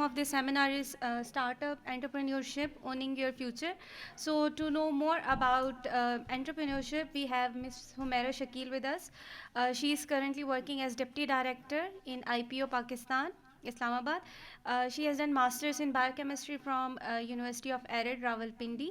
theme of this seminar is startup entrepreneurship, owning your future. So to know more about entrepreneurship, we have Ms. Humaira Shakil with us. She is currently working as Deputy Director in IPO Pakistan, Islamabad. She has done Masters in Biochemistry from University of Arid, Rawalpindi.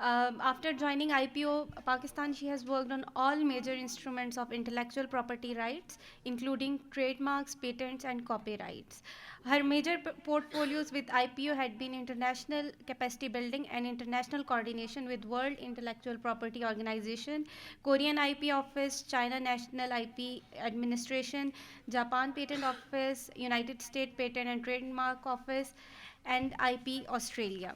After joining IPO Pakistan, she has worked on all major instruments of intellectual property rights, including trademarks, patents, and copyrights. Her major portfolios with IPO had been international capacity building and international coordination with World Intellectual Property Organization, Korean IP Office, China National IP Administration, Japan Patent Office, United States Patent and Trademark Office, and IP Australia.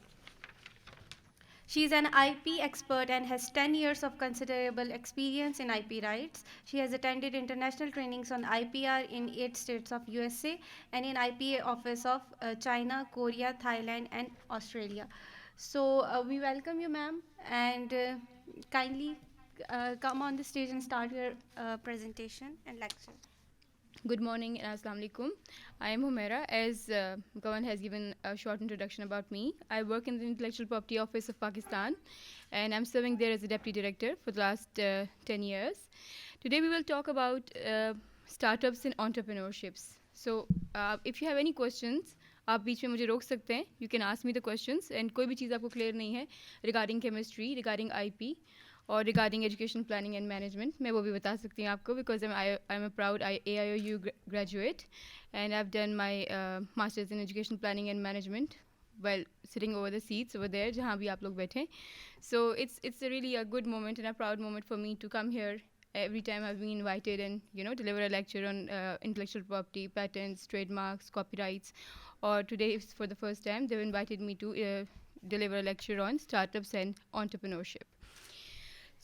She is an IP expert and has 10 years of considerable experience in IP rights. She has attended international trainings on IPR in 8 states of USA and in IPA office of China, Korea, Thailand, and Australia. So we welcome you, ma'am, and kindly come on the stage and start your presentation and lecture. Good morning and Assalamu alaikum. I am Humaira. As Gawan has given a short introduction about me, I work in the Intellectual Property Office of Pakistan and I'm serving there as a Deputy Director for the last 10 years. Today we will talk about startups and entrepreneurships. So if you have any questions, آپ بیچ میں مجھے روک سکتے ہیں. You can ask me the questions and کوئی بھی چیز آپ کو کلیئر نہیں ہے regarding chemistry, regarding I P اور regarding education planning and management, میں وہ بھی بتا سکتی ہوں آپ کو, because I am a proud A I O U graduate and I have done my masters in education planning and management well sitting over the seats over there جہاں بھی آپ لوگ بیٹھیں. So it's really a good moment and a proud moment for me to come here every time I've been invited and deliver a lecture on intellectual property, patents, trademarks, copyrights, or today for the first time they've invited me to deliver a lecture on startups and entrepreneurship.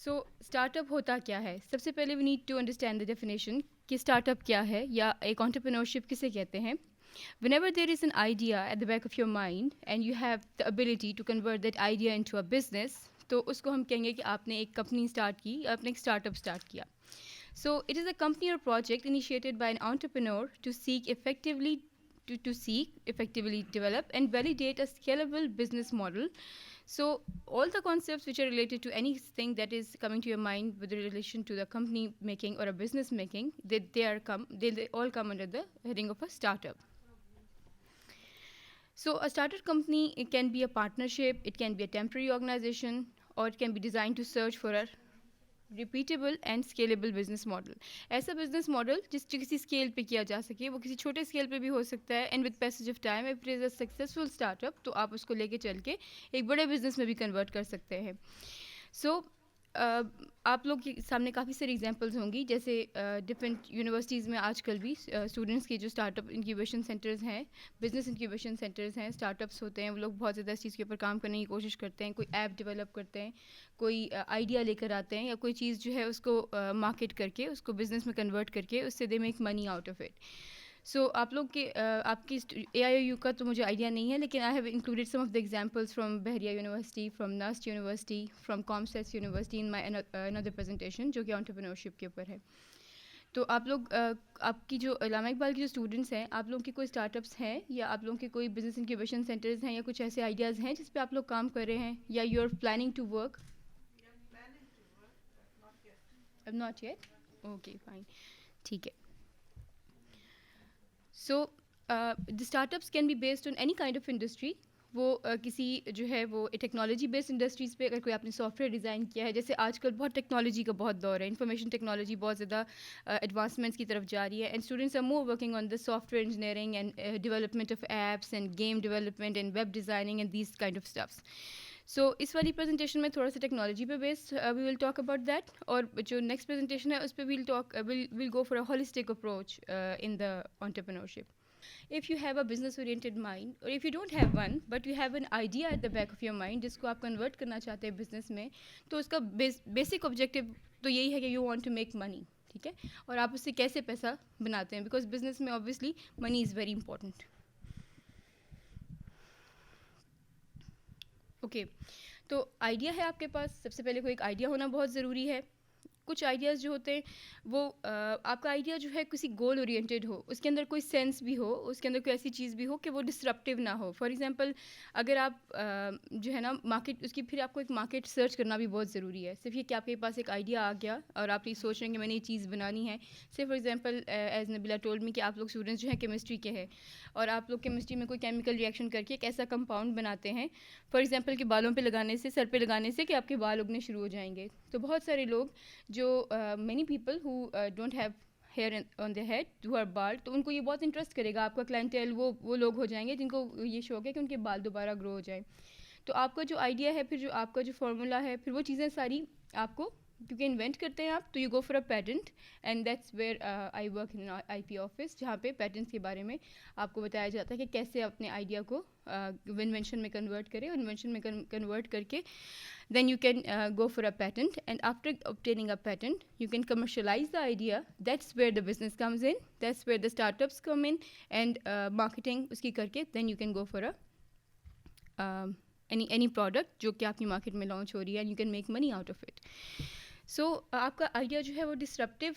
So startup ہوتا کیا ہے؟ سب سے پہلے we need to understand the definition کہ startup کیا ہے یا ایک entrepreneurship کسے کہتے ہیں. Whenever there is an idea at the back of your mind and you have the ability to convert that idea into a business, تو اس کو ہم کہیں گے کہ آپ نے ایک کمپنی اسٹارٹ کی, آپ نے ایک اسٹارٹ اپ اسٹارٹ کیا. So it is a company اور project initiated by an entrepreneur to seek effectively develop and validate a scalable business model. So all the concepts which are related to anything that is coming to your mind with relation to the company making or a business making, they all come under the heading of a startup. So a startup company, it can be a partnership, it can be a temporary organization, or it can be designed to search for a repeatable and scalable business model. ایسا business model جس کسی scale پہ کیا جا سکے, وہ کسی چھوٹے اسکیل پہ بھی ہو سکتا ہے, and with passage of time if it is a successful start up تو آپ اس کو لے کے چل کے ایک بڑے بزنس میں بھی کنورٹ کر سکتے ہیں. سو آپ لوگ کے سامنے کافی ساری ایگزامپلز ہوں گی, جیسے ڈفرینٹ یونیورسٹیز میں آج کل بھی اسٹوڈنٹس کے جو اسٹارٹ اپ انکیوبیشن سینٹرز ہیں, بزنس انکیوبیشن سینٹرز ہیں, اسٹارٹ اپس ہوتے ہیں, وہ لوگ بہت زیادہ اس چیز کے اوپر کام کرنے کی کوشش کرتے ہیں. کوئی ایپ ڈیولپ کرتے ہیں, کوئی آئیڈیا لے کر آتے ہیں, یا کوئی چیز جو ہے اس کو مارکیٹ کر کے اس کو بزنس میں کنورٹ کر کے اس سے they make money out of it. So آپ لوگ کے آپ کی اے آئی او یو کا تو مجھے آئیڈیا نہیں ہے, لیکن I have included some of the examples from Bahria university, from NUST university, from کامسیس یونیورسٹی ان مائی اندر پریزنٹیشن جو کہ انٹرپرینورشپ کے اوپر ہے. تو آپ لوگ آپ کی جو علامہ اقبال کی جو اسٹوڈنٹس ہیں, آپ لوگوں کے کوئی اسٹارٹ اپس ہیں یا آپ لوگوں کے کوئی بزنس انکیوبیشن سینٹرز ہیں یا کچھ ایسے آئیڈیاز ہیں جس پہ آپ لوگ کام کر رہے ہیں, یا you are planning to work? Not yet. Okay fine, ٹھیک ہے. سو the startups can be based on any kind of industry. وہ کسی جو ہے وہ ٹیکنالوجی بیسڈ انڈسٹریز پہ, اگر کوئی آپ نے سافٹ ویئر ڈیزائن کیا ہے, جیسے آج کل بہت ٹیکنالوجی کا بہت دور ہے, انفارمیشن ٹیکنالوجی بہت زیادہ ایڈوانسمنٹس کی طرف جا رہی ہے, and students are more working on the soft ware engineering and development of apps and game development and web designing and these kind of stuffs. سو اس والی پریزنٹیشن میں تھوڑا سا ٹیکنالوجی پہ based we will talk about that, اور جو next presentation ہے اس پہ well go for a holistic approach in the entrepreneurship. If you have a business oriented mind, or if you don't have one but you have an idea at the back of your mind جس کو آپ convert کرنا چاہتے ہیں business میں, تو اس کا basic objective تو یہی ہے کہ you want to make money, ٹھیک ہے, اور آپ اس سے کیسے پیسہ بناتے ہیں, بیکاز بزنس میں obviously منی از ویری امپورٹنٹ. اوکے, تو آئیڈیا ہے آپ کے پاس, سب سے پہلے کوئی ایک آئیڈیا ہونا بہت ضروری ہے. کچھ آئیڈیاز جو ہوتے ہیں وہ آپ کا آئیڈیا جو ہے کسی گول اورینٹیڈ ہو, اس کے اندر کوئی سینس بھی ہو, اس کے اندر کوئی ایسی چیز بھی ہو کہ وہ ڈسرپٹیو نہ ہو. فار ایگزامپل اگر آپ جو ہے نا مارکیٹ, اس کی پھر آپ کو ایک مارکیٹ سرچ کرنا بھی بہت ضروری ہے. صرف یہ کہ آپ کے پاس ایک آئیڈیا آ گیا اور آپ یہ سوچ رہے ہیں کہ میں نے یہ چیز بنانی ہے. سے for example as Nabila told me کہ آپ لوگ اسٹوڈنٹس جو ہیں کیمسٹری کے ہیں اور آپ لوگ کیمسٹری میں کوئی کیمیکل ریئیکشن کر کے ایک ایسا کمپاؤنڈ بناتے ہیں فار ایگزامپل کہ بالوں پہ لگانے سے, سر پہ لگانے سے کہ آپ کے بال اگنے شروع ہو جائیں گے. تو بہت سارے لوگ جو many people who don't have hair on the head who are bald, تو ان کو یہ بہت انٹرسٹ کرے گا. آپ کا کلائنٹیل وہ لوگ ہو جائیں گے جن کو یہ شوق ہے کہ ان کے بال دوبارہ گرو ہو جائیں. تو آپ کا جو آئیڈیا ہے, پھر جو آپ کا جو فارمولا ہے, پھر وہ چیزیں ساری آپ کو کیونکہ انوینٹ کرتے ہیں آپ, تو you go for a patent and that's where I work in I P office, جہاں پہ پیٹنٹس کے بارے میں آپ کو بتایا جاتا ہے کہ کیسے اپنے آئیڈیا کو انوینشن میں کنورٹ کریں. انوینشن میں کنورٹ کر کے then you can go for a patent, and after obtaining a patent you can commercialize the idea. That's where the business comes in, that's where the startups come in, and marketing uski karke then you can go for a any product جو کہ آپ کی market میں launch ہو رہی ہے, and you can make money out of it. So آپ کا idea جو ہے وہ ڈسرپٹیو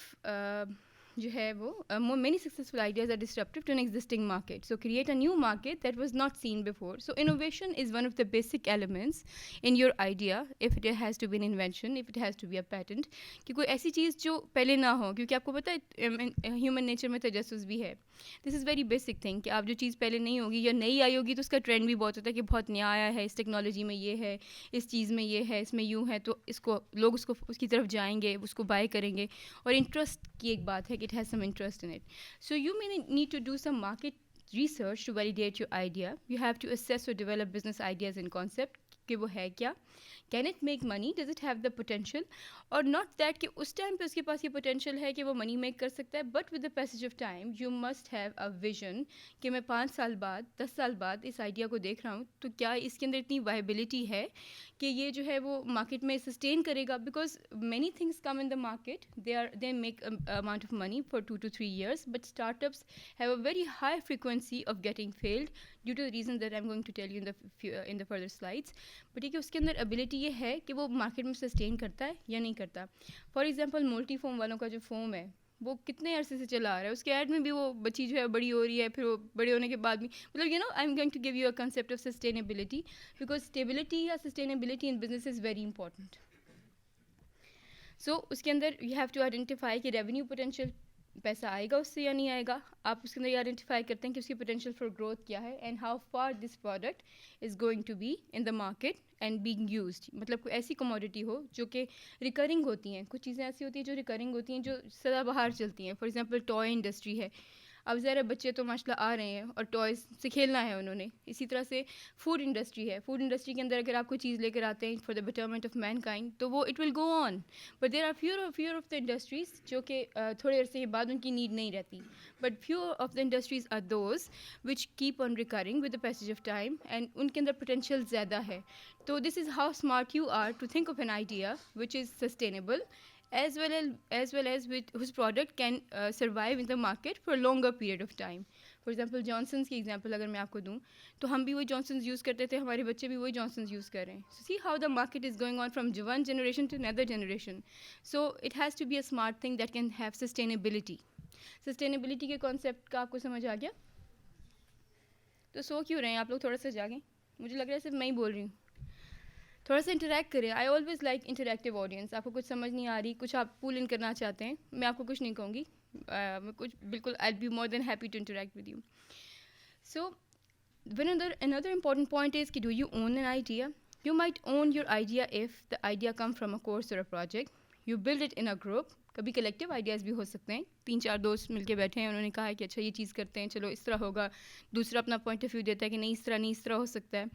جو ہے وہ many successful ideas are disruptive to an existing market. So create a new market that was not seen before. So innovation is one of the basic elements in your idea, if it has to be an invention, if it has to be a patent, کہ کوئی ایسی چیز جو پہلے نہ ہو, کیونکہ آپ کو پتہ ہے ہیومن نیچر میں تجسس بھی ہے. This is very basic thing کہ آپ جو چیز پہلے نہیں ہوگی یا نئی آئی ہوگی تو اس کا ٹرینڈ بھی بہت ہوتا ہے کہ بہت نیا آیا ہے, اس ٹیکنالوجی میں یہ ہے, اس چیز میں یہ ہے, اس میں یوں ہے, تو اس کو لوگ اس کی طرف جائیں گے, اس کو بائی کریں گے. اور انٹرسٹ کی ایک بات ہے کہ it has some interest in it. So you may need to do some market research to validate your idea. You have to assess or develop business ideas and concept کہ وہ ہے کیا, can it make money, does it have the potential, اور not that کہ اس time پہ اس کے پاس یہ potential ہے کہ وہ منی میک کر سکتا ہے, but with the passage of time you must have a vision کہ میں 5 سال بعد 10 سال بعد اس آئیڈیا کو دیکھ رہا ہوں تو کیا اس کے اندر اتنی وائبلٹی ہے کہ یہ جو ہے وہ مارکیٹ میں سسٹین کرے گا. Because many things come in the market, they make amount of money for 2 to 3 years, but startups have a very high frequency of getting failed due to the reason that I'm going to tell you in the further slides. But یہ کہ اس کے اندر ability یہ ہے کہ وہ market میں sustain کرتا ہے یا نہیں کرتا. فار ایگزامپل مولٹی فوم والوں کا جو فوم ہے وہ کتنے عرصے سے چلا آ رہا ہے, اس کے ایڈ میں بھی وہ بچی جو ہے بڑی ہو رہی ہے, پھر وہ بڑے ہونے کے بعد بھی مطلب you know I am going to give you a concept of sustainability, because stability یا sustainability in business is very important. So اس کے اندر یو ہیو ٹو آئیڈینٹیفائی کہ ریونیو پوٹینشیل پیسہ آئے گا اس سے یا نہیں آئے گا. آپ اس کے اندر یہ آئیڈینٹیفائی کرتے ہیں کہ اس کی پوٹینشیل فار گروتھ کیا ہے, and how far this product is going to be in the market and being used. مطلب کوئی ایسی کموڈیٹی ہو جو کہ ریکرنگ ہوتی ہیں. کچھ چیزیں ایسی ہوتی ہیں جو ریکرنگ ہوتی ہیں, جو سدا بہار چلتی ہیں. فار ایگزامپل ٹوائے انڈسٹری ہے, اب ذرا بچے تو ماشاء اللہ آ رہے ہیں اور ٹوائز سے کھیلنا ہے انہوں نے. اسی طرح سے فوڈ انڈسٹری ہے, فوڈ انڈسٹری کے اندر اگر آپ کوئی چیز لے کر آتے ہیں for the betterment of mankind تو وہ it will go on, but there are favour of the industries جو کہ تھوڑے عرصے کے بعد ان کی نیڈ نہیں رہتی. But few of the industries are those which keep on recurring with the passage of time, and ان کے اندر پوٹینشیل زیادہ ہے. تو this is how smart you are to think of an idea which is sustainable as well as with whose product can survive in the market for a longer period of time. For example Johnson's کی example اگر میں آپ کو دوں تو ہم بھی وہی جانسنز یوز کرتے تھے, ہمارے بچے بھی وہی جانسنز یوز کر رہے ہیں. So see how the market is going on from one generation to another generation. So it has to be a smart thing that can have sustainability. Sustainability کے concept کا آپ کو سمجھ آ گیا؟ تو سو کیوں رہے ہیں آپ لوگ, تھوڑا سا جاگیں. مجھے لگ رہا ہے صرف میں ہی بول رہی ہوں. تھوڑا سا انٹریکٹ کریں. I always like interactive audience. آپ کو کچھ سمجھ نہیں آ رہی, کچھ آپ پول ان کرنا چاہتے ہیں, میں آپ کو کچھ نہیں کہوں گی, میں کچھ بالکل I be more than happy to interact with you. So another important point is do you own an idea? You might own your idea if the idea come from a course or a project. You build it in a group. کبھی collective ideas بھی ہو سکتے ہیں, 3-4 دوست مل کے بیٹھے ہیں, انہوں نے کہا ہے کہ اچھا یہ چیز کرتے ہیں, چلو اس طرح ہوگا. دوسرا اپنا پوائنٹ آف ویو دیتا ہے کہ نہیں اس طرح نہیں, اس طرح ہو سکتا ہے.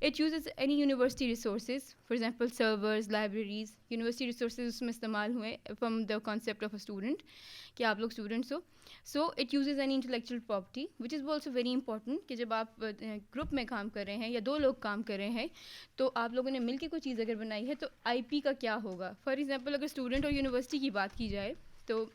It uses any university resources, for example servers, libraries. University resources اس میں استعمال ہوئے from the concept of a student کہ آپ لوگ students who. So it uses any intellectual property which is also very important کہ جب آپ گروپ میں کام کر رہے ہیں یا 2 لوگ کام کر رہے ہیں تو آپ لوگوں نے مل کے کوئی چیز اگر بنائی ہے تو آئی پی کا کیا ہوگا. فار ایگزامپل اگر اسٹوڈنٹ اور یونیورسٹی کی بات کی جائے تو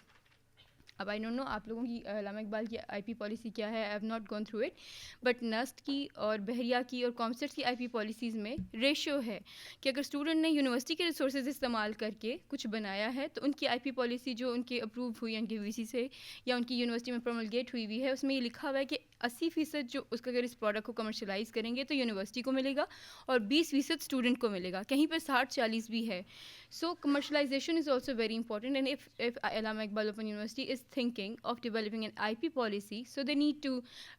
اب آئی ڈونٹ نو آپ لوگوں کی علامہ اقبال کی آئی پی پالیسی کیا ہے, I have not gone through it, but NUST کی اور بحریہ کی اور کامسٹس کی آئی پی پالیسیز میں ریشو ہے کہ اگر اسٹوڈنٹ نے یونیورسٹی کے ریسورسز استعمال کر کے کچھ بنایا ہے تو ان کی آئی پی پالیسی جو ان کے اپروو ہوئی ان کے وی سی سے یا ان کی یونیورسٹی میں پروملگیٹ ہوئی ہے, اس میں یہ لکھا ہوا ہے کہ 80% جو اس کا اگر اس پروڈکٹ کو کمرشلائز کریں گے تو یونیورسٹی کو ملے گا اور 20% اسٹوڈنٹ کو ملے گا, کہیں پہ 60-40 بھی ہے. So commercialization is also very important, and if Allama Iqbal open university is thinking of developing an IP policy, so they need to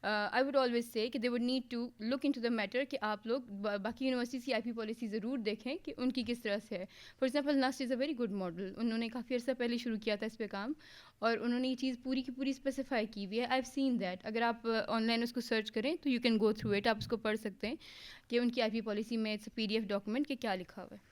I would always say کہ they would need to look into the matter کہ آپ لوگ باقی universities کی آئی پی policy ضرور دیکھیں کہ ان کی کس طرح سے ہے. For example NUST is a very good model, انہوں نے کافی عرصہ پہلے شروع کیا تھا اس پہ کام, اور انہوں نے یہ چیز پوری کی پوری اسپیسیفائی کی ہوئی ہے. آئی ہیو سین دیٹ, اگر آپ آن لائن اس کو سرچ کریں تو you can go through it, آپ اس کو پڑھ سکتے ہیں کہ ان کی آئی پی پالیسی میں اٹس اے PDF ڈاکومنٹ کہ کیا لکھا ہوا ہے.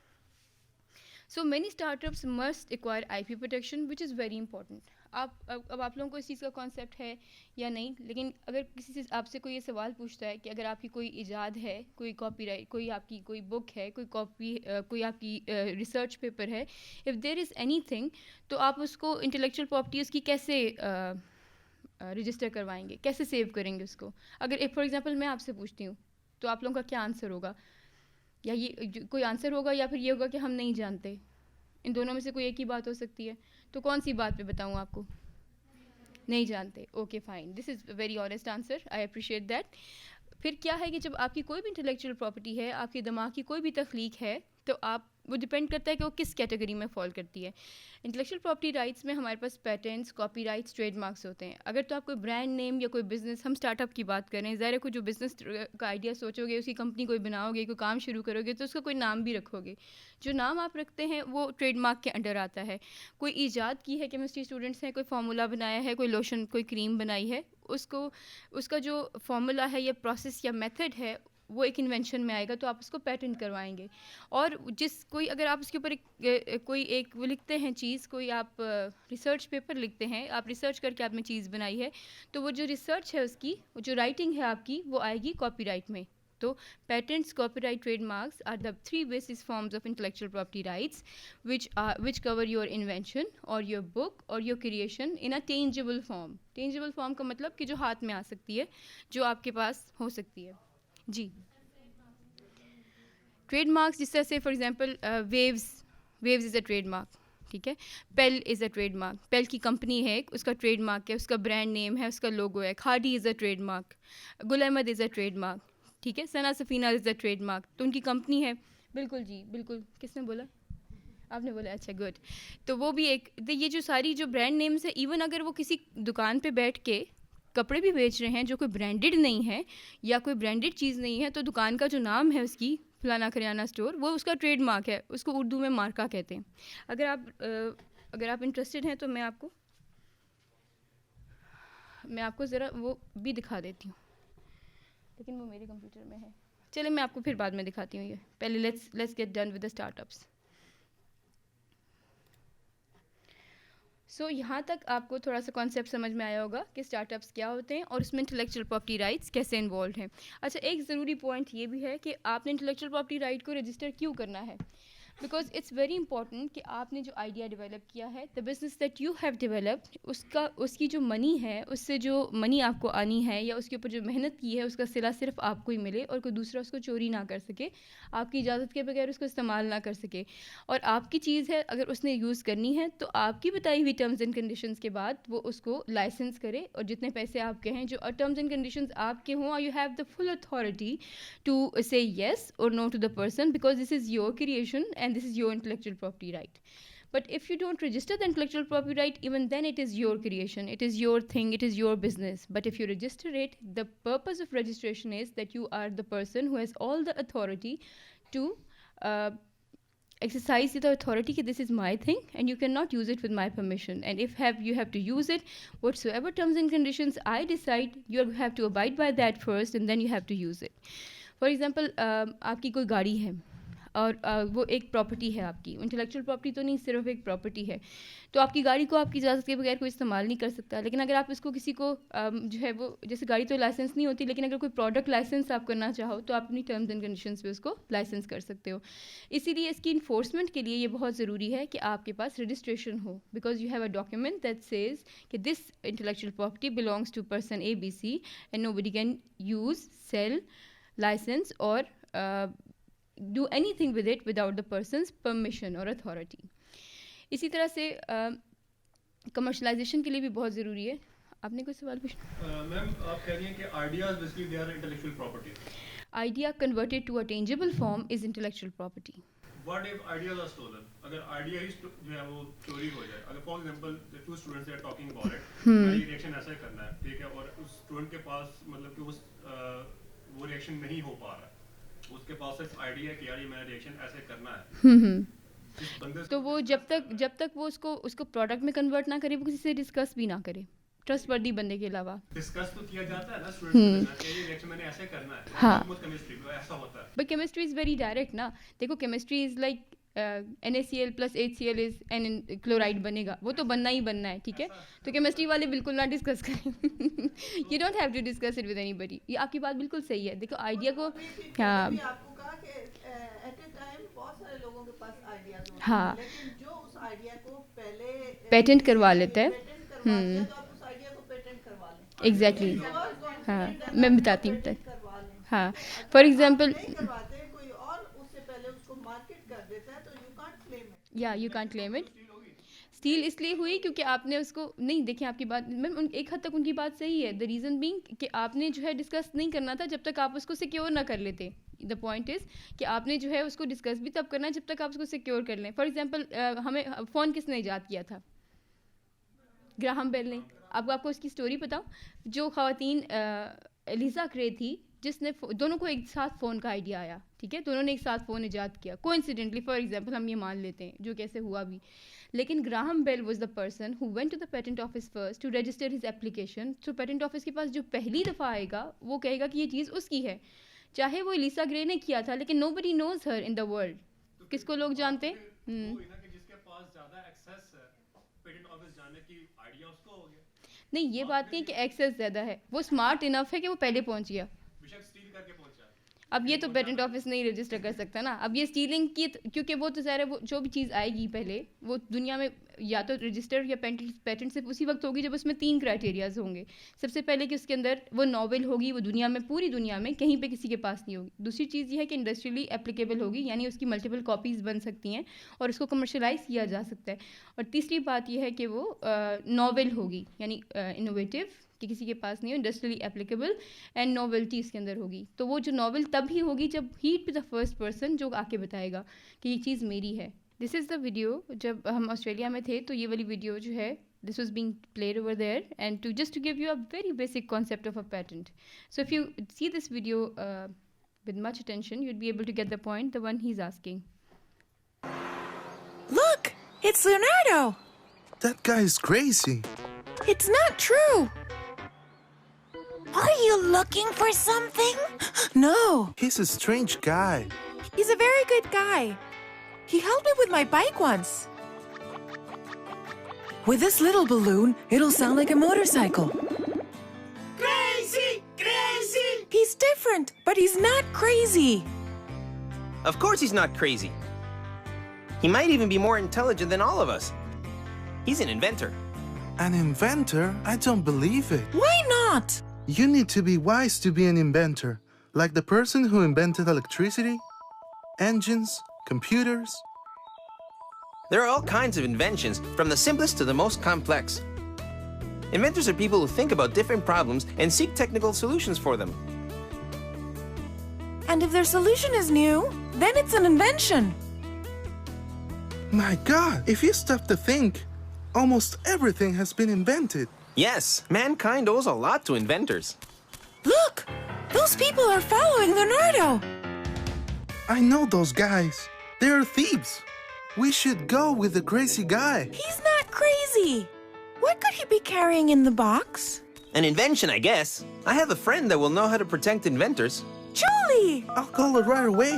So many start ups must acquire آئی پی پروٹیکشن وچ از ویری امپورٹنٹ. اب آپ لوگوں کو اس چیز کا کانسیپٹ ہے یا نہیں, لیکن اگر کسی سے آپ سے کوئی یہ سوال پوچھتا ہے کہ اگر آپ کی کوئی ایجاد ہے, کوئی کاپی رائٹ, کوئی آپ کی کوئی بک ہے, کوئی کاپی, کوئی آپ کی ریسرچ پیپر ہے, if there is any thing, تو آپ اس کو انٹلیکچوئل پراپرٹی اس کی کیسے رجسٹر کروائیں گے, کیسے سیو کریں گے اس کو؟ اگر فار ایگزامپل میں آپ سے پوچھتی ہوں تو آپ لوگوں کا کیا آنسر ہوگا؟ یا یہ کوئی آنسر ہوگا یا پھر یہ ہوگا کہ ہم نہیں جانتے؟ ان دونوں میں سے کوئی ایک ہی بات ہو سکتی ہے. تو کون سی بات پہ بتاؤں آپ کو؟ نہیں جانتے. Okay fine, this is very honest answer, I appreciate that. پھر کیا ہے کہ جب آپ کی کوئی بھی انٹلیکچوئل پراپرٹی ہے, آپ کے دماغ کی کوئی بھی تخلیق ہے, تو آپ وہ ڈپینڈ کرتا ہے کہ وہ کس کیٹیگری میں فال کرتی ہے. انٹلیکچوئل پراپرٹی رائٹس میں ہمارے پاس patents, copyrights, trademarks ہوتے ہیں. اگر تو آپ کوئی برانڈ نیم یا کوئی بزنس, ہم اسٹارٹ اپ کی بات کریں, ظاہر ہے کوئی جو بزنس کا آئیڈیا سوچو گے, اس کی کمپنی کوئی بناؤ گے, کوئی کام شروع کرو گے, تو اس کا کوئی نام بھی رکھو گے. جو نام آپ رکھتے ہیں وہ ٹریڈ مارک کے انڈر آتا ہے. کوئی ایجاد کی ہے, کیمسٹری اسٹوڈنٹس ہیں, کوئی فارمولا بنایا ہے, کوئی لوشن, کوئی کریم بنائی ہے, اس کا جو فارمولا ہے یا پروسیس یا میتھڈ ہے وہ ایک انوینشن میں آئے گا, تو آپ اس کو پیٹنٹ کروائیں گے. اور اگر آپ اس کے اوپر کوئی ایک وہ لکھتے ہیں چیز, کوئی آپ ریسرچ پیپر لکھتے ہیں, آپ ریسرچ کر کے آپ نے چیز بنائی ہے, تو وہ جو ریسرچ ہے اس کی, وہ جو رائٹنگ ہے آپ کی, وہ آئے گی کاپی رائٹ میں. تو patents, copyright, trademarks are the 3 basis forms of intellectual property rights which cover your invention or your book or your creation in a tangible form. tangible form کا مطلب کہ جو ہاتھ میں آ سکتی ہے, جو آپ کے پاس ہو سکتی ہے. جی, ٹریڈ مارکس جس طرح سے for example views is a trademark, ٹھیک ہے. پیل از اے ٹریڈ مارک, پیل کی کمپنی ہے, اس کا ٹریڈ مارک ہے, اس کا برانڈ نیم ہے, اس کا لوگو ہے. کھاڈی از a trade mark, Gul Ahmad is a trademark, ٹھیک ہے. ثنا سفینہ از اے ٹریڈ مارک, تو ان کی کمپنی ہے. بالکل جی, بالکل. کس نے بولا؟ آپ نے بولا, اچھا گڈ. تو وہ بھی ایک, یہ جو ساری جو برانڈ نیمس ہے, ایون اگر وہ کسی دکان پہ بیٹھ کے کپڑے بھی بیچ رہے ہیں جو کوئی برانڈڈ نہیں ہے یا کوئی برانڈڈ چیز نہیں ہے, تو دکان کا جو نام ہے اس کی, فلانا کریانہ اسٹور, وہ اس کا ٹریڈ مارک ہے, اس کو اردو میں مارکا کہتے ہیں. اگر آپ انٹرسٹڈ ہیں تو میں آپ کو ذرا وہ بھی دکھا دیتی ہوں, لیکن وہ میرے کمپیوٹر میں ہے. چلے میں آپ کو پھر بعد میں دکھاتی ہوں. یہ پہلے let's get done with the startups. So یہاں تک آپ کو تھوڑا سا کانسیپٹ سمجھ میں آیا ہوگا کہ اسٹارٹ اپس کیا ہوتے ہیں اور اس میں انٹلیکچوئل پراپرٹی رائٹس کیسے انوالوڈ ہیں. اچھا, ایک ضروری پوائنٹ یہ بھی ہے کہ آپ نے انٹلیکچوئل پراپرٹی رائٹ کو رجسٹر کیوں کرنا ہے. بیکاز اٹس ویری امپورٹنٹ کہ آپ نے جو آئیڈیا ڈیولپ کیا ہے, the business that you have developed, اس کی جو منی ہے, اس سے جو منی آپ کو آنی ہے یا اس کے اوپر جو محنت کی ہے, اس کا صلہ صرف آپ کو ہی ملے اور کوئی دوسرا اس کو چوری نہ کر سکے, آپ کی اجازت کے بغیر اس کو استعمال نہ کر سکے. اور آپ کی چیز ہے, اگر اس نے یوز کرنی ہے تو آپ کی بتائی ہوئی ٹرمز اینڈ کنڈیشنز کے بعد وہ اس کو لائسنس کرے, اور جتنے پیسے آپ کے ہیں, جو ٹرمز اینڈ کنڈیشنز آپ کے ہوں, you have the full authority to say yes اور no to the person, because this is your creation and this is your intellectual property right. But if you don't register the intellectual property right, even then it is your creation, it is your thing, it is your business. But if you register it, the purpose of registration is that you are the person who has all the authority to exercise the authority that this is my thing and you cannot use it with my permission. And if you have to use it, whatsoever terms and conditions I decide, you have to abide by that first and then you have to use it. For example, آپ کی کوئی گاڑی ہے, اور وہ ایک property ہے آپ کی. انٹلیکچوئل پراپرٹی تو نہیں, صرف ایک پراپرٹی ہے. تو آپ کی گاڑی کو آپ کی اجازت کے بغیر کوئی استعمال نہیں کر سکتا. لیکن اگر آپ اس کو کسی کو جو ہے وہ, جیسے گاڑی تو لائسنس نہیں ہوتی, لیکن اگر کوئی پروڈکٹ لائسنس آپ کرنا چاہو تو آپ اپنی ٹرمز اینڈ کنڈیشنز پہ اس کو لائسنس کر سکتے ہو. اسی لیے اس کی انفورسمنٹ کے لیے یہ بہت ضروری ہے کہ آپ کے پاس رجسٹریشن ہو, because you have a document that says کہ this intellectual property belongs to person ABC and nobody can use, sell, license or do anything with it without the person's permission or authority. اسی طرح سے commercialisation کے لیے بھی بہت ضروری ہے. آپ نے کوئی سوال پوچھنا؟ میم آپ کہہ رہی ہیں کہ ideas basically they are intellectual property. Idea converted to a tangible form is intellectual property. What if ideas are stolen? اگر آئیڈیا ہی جو ہے وہ چوری ہو جائے, اگر for example two students are talking about it, میں یہ ریئیکشن ایسا کرنا ہے, ٹھیک ہے, اور اس اسٹوڈنٹ کے پاس مطلب کہ وہ ریئیکشن نہیں ہو پا رہا, اس کے پاس صرف آئیڈیا ہے کہ یار یہ میرا ریئیکشن ایسے کرنا ہے, تو وہ جب تک وہ اس کو پروڈکٹ میں کنورٹ نہ کرے, وہ کسی سے ڈسکس بھی نہ کرے, ٹرسٹ وردی بندے کے علاوہ. ڈسکس تو کیا جاتا ہے نا اسٹوڈنٹس کے ساتھ کہ میں نے ایسے کرنا ہے. ہاں, کیمسٹری میں ایسا ہوتا ہے. But chemistry is very direct نا. دیکھو chemistry is like NaCl plus HCl is and chloride بنے گا, وہ تو بننا ہی بننا ہے, ٹھیک ہے. تو کیمسٹری والے بالکل نہ ڈسکس کریں. You don't have to discuss it with anybody. یہ آپ کی بات بالکل صحیح ہے. دیکھو آئیڈیا کو, ہاں ہاں پیٹنٹ کروا لیتا ہے. ایگزیکٹلی, ہاں میں بتاتی ہوں. ہاں فار ایگزامپل یا you can't claim it. Steal اس لیے ہوئی کیونکہ آپ نے اس کو نہیں, دیکھیں آپ کی بات میم ایک حد تک ان کی بات صحیح ہے. دا ریزن بینگ کہ آپ نے جو ہے ڈسکس نہیں کرنا تھا جب تک آپ اس کو سیکیور نہ کر لیتے. دا پوائنٹ از کہ آپ نے جو ہے اس کو ڈسکس بھی تب کرنا ہے جب تک آپ اس کو سیکیور کر لیں. فار ایگزامپل ہمیں فون کس نے ایجاد کیا تھا؟ گراہم بیل نے. آپ کو اس کی اسٹوری بتاؤں. جو خواتین ایلیزا کرے تھی, جس نے دونوں کو ایک ساتھ فون کا آئیڈیا آیا, ٹھیک ہے, دونوں نے ایک ساتھ فون ایجاد کیا کوئنسیڈنٹلی, فار ایگزامپل ہم یہ مان لیتے ہیں, جو کیسے ہوا بھی. لیکن Graham Bell was the person who went to the patent office first to register his application. تو پیٹنٹ آفس کے پاس جو پہلی دفعہ آئے گا وہ کہے گا کہ یہ چیز اس کی ہے, چاہے وہ ایلیسا گرے نے کیا تھا, لیکن نو بڈی نوز ہر ان دا ورلڈ. کس کو لوگ جانتے ہیں؟ نہیں, یہ بات نہیں کہ ایکسیس زیادہ ہے, وہ اسمارٹ انف ہے کہ وہ پہلے پہنچ گیا. اب یہ تو پیٹنٹ آفس نہیں رجسٹر کر سکتا نا. اب یہ اسٹیلنگ کی, کیونکہ وہ تو ظاہر ہے وہ جو بھی چیز آئے گی پہلے وہ دنیا میں یا تو رجسٹر یا پیٹنٹ صرف اسی وقت ہوگی جب اس میں 3 کرائٹیریاز ہوں گے. سب سے پہلے کہ اس کے اندر وہ ناول ہوگی, وہ دنیا میں پوری دنیا میں کہیں پہ کسی کے پاس نہیں ہوگی. دوسری چیز یہ ہے کہ انڈسٹریلی اپلیکیبل ہوگی, یعنی اس کی ملٹیپل کاپیز بن سکتی ہیں اور اس کو کمرشلائز کیا جا سکتا ہے. اور تیسری بات یہ ہے کہ وہ ناول ہوگی, یعنی انوویٹیو, کہ کسی کے پاس نہیں ہو, انڈسٹریلی اپلیکیبل اینڈ ناولٹی اس کے اندر ہوگی. تو وہ جو ناول تب ہی ہوگی جب ہی ٹو دا فرسٹ پرسن جو آ کے بتائے گا کہ یہ چیز میری ہے. This is the video. جب ہم آسٹریلیا میں تھے تو یہ والی ویڈیو جو ہے this was being played over there and to just to give you a very basic concept of a patent. So if you see this video with much attention you would be able to get the point, the one he is asking. Look, it's Leonardo. That guy is crazy. It's not true. Are you looking for something? No. He's a strange guy. He's a very good guy. He helped me with my bike once. With this little balloon, it'll sound like a motorcycle. Crazy! Crazy! He's different, but he's not crazy. Of course he's not crazy. He might even be more intelligent than all of us. He's an inventor. An inventor? I don't believe it. Why not? You need to be wise to be an inventor. Like the person who invented electricity, engines, computers. There are all kinds of inventions, from the simplest to the most complex. Inventors are people who think about different problems and seek technical solutions for them. And if their solution is new, then it's an invention. My God, if you stop to think, almost everything has been invented. Yes, mankind owes a lot to inventors. Look! Those people are following Leonardo. I know those guys. They are thieves. We should go with the crazy guy. He's not crazy. What could he be carrying in the box? An invention, I guess. I have a friend that will know how to protect inventors. Julie! I'll call her right away.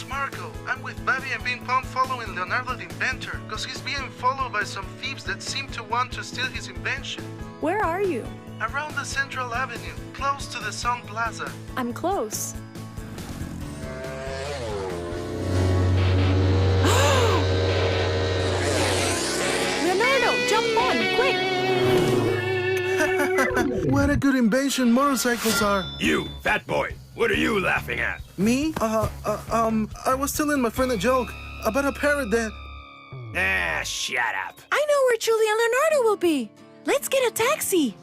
Marco. I'm with Bobby and Ping Pong following Leonardo the inventor because he's being followed by some thieves that seem to want to steal his invention. Where are you? Around the Central Avenue, close to the Sun Plaza. I'm close. Leonardo, jump on, quick! What a good invention motorcycles are. You, fat boy, what are you laughing at? Me? I was telling my friend a joke about a parrot that... Ah, shut up. I know where Julie and Leonardo will be. Let's get a taxi.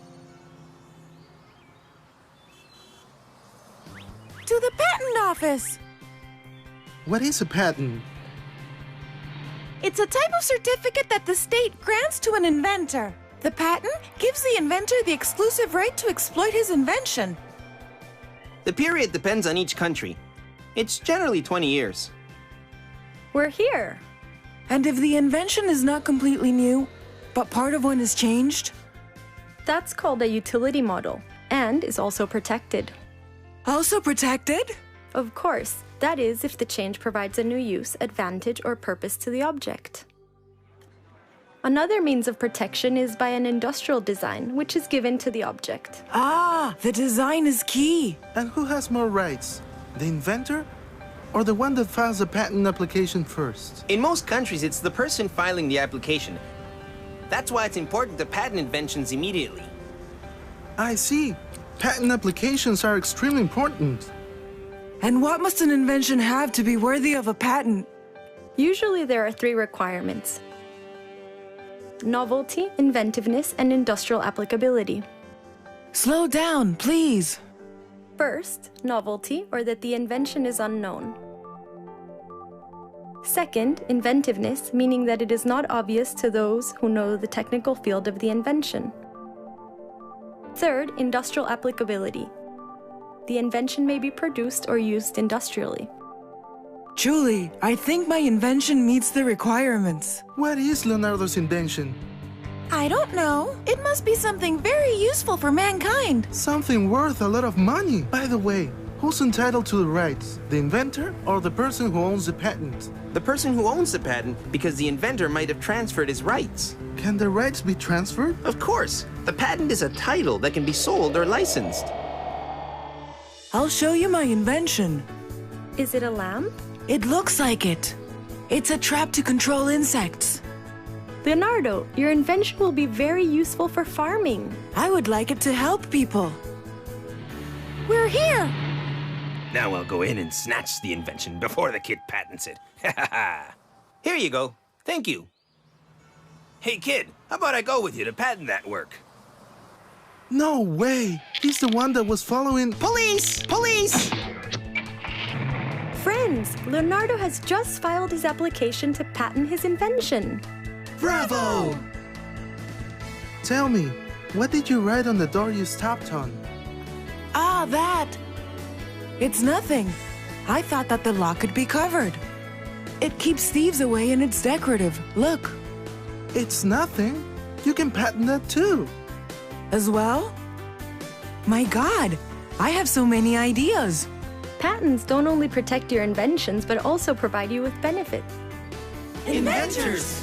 To the patent office. What is a patent? It's a type of certificate that the state grants to an inventor. The patent gives the inventor the exclusive right to exploit his invention. The period depends on each country. It's generally 20 years. We're here. And if the invention is not completely new, but part of one is changed? That's called a utility model and is also protected. Also protected? Of course, that is if the change provides a new use, advantage, or purpose to the object. Another means of protection is by an industrial design, which is given to the object. Ah, the design is key. And who has more rights? The inventor or the one that files a patent application first? In most countries, it's the person filing the application. That's why it's important to patent inventions immediately. I see. Patent applications are extremely important. And what must an invention have to be worthy of a patent? Usually there are 3 requirements: novelty, inventiveness, and industrial applicability. Slow down, please. First, novelty, or that the invention is unknown. Second, inventiveness, meaning that it is not obvious to those who know the technical field of the invention. Third, industrial applicability. The invention may be produced or used industrially. Julie, I think my invention meets the requirements. What is Leonardo's invention? I don't know. It must be something very useful for mankind. Something worth a lot of money. By the way, who's entitled to the rights? The inventor or the person who owns the patent? The person who owns the patent, because the inventor might have transferred his rights. Can the rights be transferred? Of course, the patent is a title that can be sold or licensed. I'll show you my invention. Is it a lamp? It looks like it. It's a trap to control insects. Leonardo, your invention will be very useful for farming. I would like it to help people. We're here! Now I'll go in and snatch the invention before the kid patents it. Here you go. Thank you. Hey kid, how about I go with you to patent that work? No way! He's the one that was following... Police! Police! Friends, Leonardo has just filed his application to patent his invention. Bravo! Tell me, what did you write on the door you stopped on? Ah, that! It's nothing. I thought that the lock could be covered. It keeps thieves away and it's decorative. Look. It's nothing. You can patent that too. As well? My God, I have so many ideas. Patents don't only protect your inventions, but also provide you with benefits. Inventors!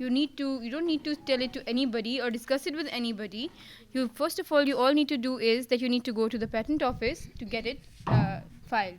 you don't need to tell it to anybody or discuss it with anybody. You first of all, you all need to do is that you need to go to the patent office to get it filed.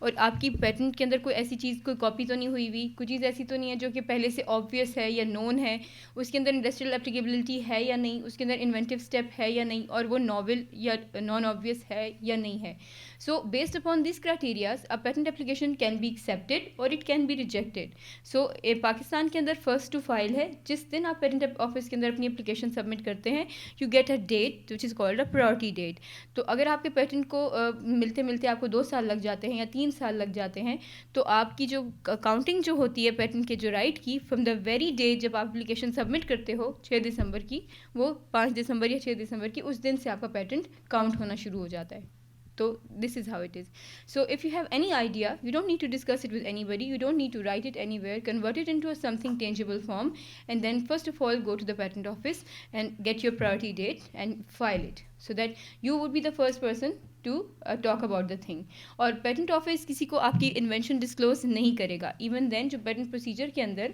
اور آپ کی patent کے اندر کوئی ایسی چیز, کوئی copy تو نہیں ہوئی ہوئی, کوئی چیز ایسی تو نہیں ہے جو کہ پہلے سے آبویس ہے یا نون ہے, اس کے اندر انڈسٹریل اپلیکیبلٹی ہے یا نہیں, اس کے اندر انوینٹیو اسٹیپ ہے یا نہیں, اور وہ ناول یا نان آبویس ہے یا نہیں ہے. So based upon these criterias a patent application can be accepted or it can be rejected. سو پاکستان کے اندر فرسٹ ٹو فائل ہے, جس دن آپ پیٹنٹ آفس کے اندر اپنی اپلیکیشن سبمٹ کرتے ہیں, you get a date which is called a priority date. تو اگر آپ کے پیٹنٹ کو ملتے ملتے آپ کو 2 سال لگ جاتے ہیں یا 3 سال لگ جاتے ہیں, تو آپ کی جو کاؤنٹنگ جو ہوتی ہے پیٹنٹ کے جو رائٹ کی, فرام دا ویری ڈے جب آپ اپلیکیشن سبمٹ کرتے ہو 6 دسمبر کی, وہ 5 دسمبر یا 6 دسمبر کی, اس دن سے آپ کا پیٹنٹ کاؤنٹ ہونا شروع ہو جاتا ہے. So this is how it is. So if you have any idea, you don't need to discuss it with anybody, you don't need to write it anywhere, convert it into a something tangible form, and then first of all go to the patent office and get your priority date and file it, so that you would be the first person to talk about the thing. اور patent office کسی کو آپ کی invention disclose نہیں کرے گا. Even then جو patent procedure کے اندر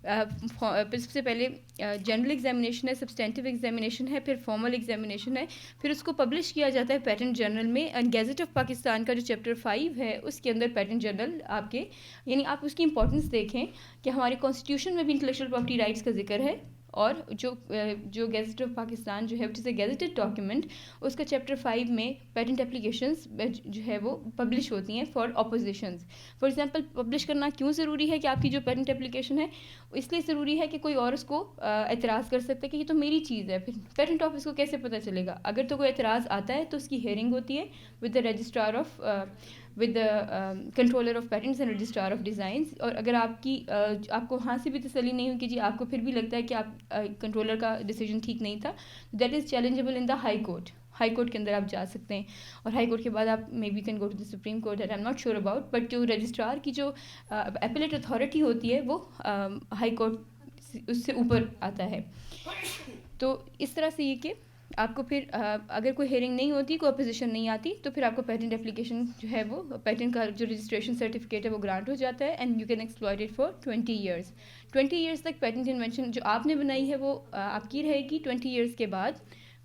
سب سے پہلے جنرل ایگزامینیشن ہے, سبسٹینٹیو ایگزامینیشن ہے, پھر فارمل ایگزامینیشن ہے, پھر اس کو پبلش کیا جاتا ہے پیٹنٹ جرنل میں, اینڈ گیزٹ آف پاکستان کا جو چیپٹر 5 ہے اس کے اندر پیٹنٹ جرنل آپ کے, یعنی آپ اس کی امپورٹنس دیکھیں کہ ہمارے کانسٹیٹیوشن میں بھی انٹلیکچوئل پراپرٹی رائٹس کا ذکر ہے, اور جو گیزٹ آف پاکستان جو ہے وچ از اے گیزٹڈ ڈاکیومنٹ, اس کا چیپٹر 5 میں پیٹنٹ اپلیکیشنس جو ہے وہ پبلش ہوتی ہیں فار اپوزیشنز. فار ایگزامپل پبلش کرنا کیوں ضروری ہے کہ آپ کی جو پیٹنٹ اپلیکیشن ہے, اس لیے ضروری ہے کہ کوئی اور اس کو اعتراض کر سکتا ہے کہ یہ تو میری چیز ہے. پھر پیٹنٹ آفس کو کیسے پتہ چلے گا؟ اگر تو کوئی اعتراض آتا ہے تو اس کی ہیئرنگ ہوتی ہے with the registrar of with the controller of patents and registrar of designs. اور اگر آپ کو وہاں سے بھی تسلی نہیں ہوئی کہ جی آپ کو پھر بھی لگتا ہے کہ آپ کنٹرولر کا ڈیسیجن ٹھیک نہیں تھا, that is challengeable in the high court. High court کے اندر آپ جا سکتے ہیں, اور ہائی کورٹ کے بعد آپ may be can go to the supreme court, that I am not sure about, but جو رجسٹرار کی جو اپیلیٹ اتھارٹی ہوتی ہے وہ ہائی کورٹ اس سے اوپر آتا ہے. تو اس طرح سے یہ کہ آپ کو پھر اگر کوئی ہیئرنگ نہیں ہوتی, کوئی اپوزیشن نہیں آتی, تو پھر آپ کو پیٹنٹ اپلیکیشن جو ہے وہ پیٹنٹ کا جو رجسٹریشن سرٹیفکیٹ ہے وہ گرانٹ ہو جاتا ہے, and you can exploit it for 20 years. 20 years تک پیٹنٹ انوینشن جو آپ نے بنائی ہے وہ آپ کی رہے گی. 20 ایئرس کے بعد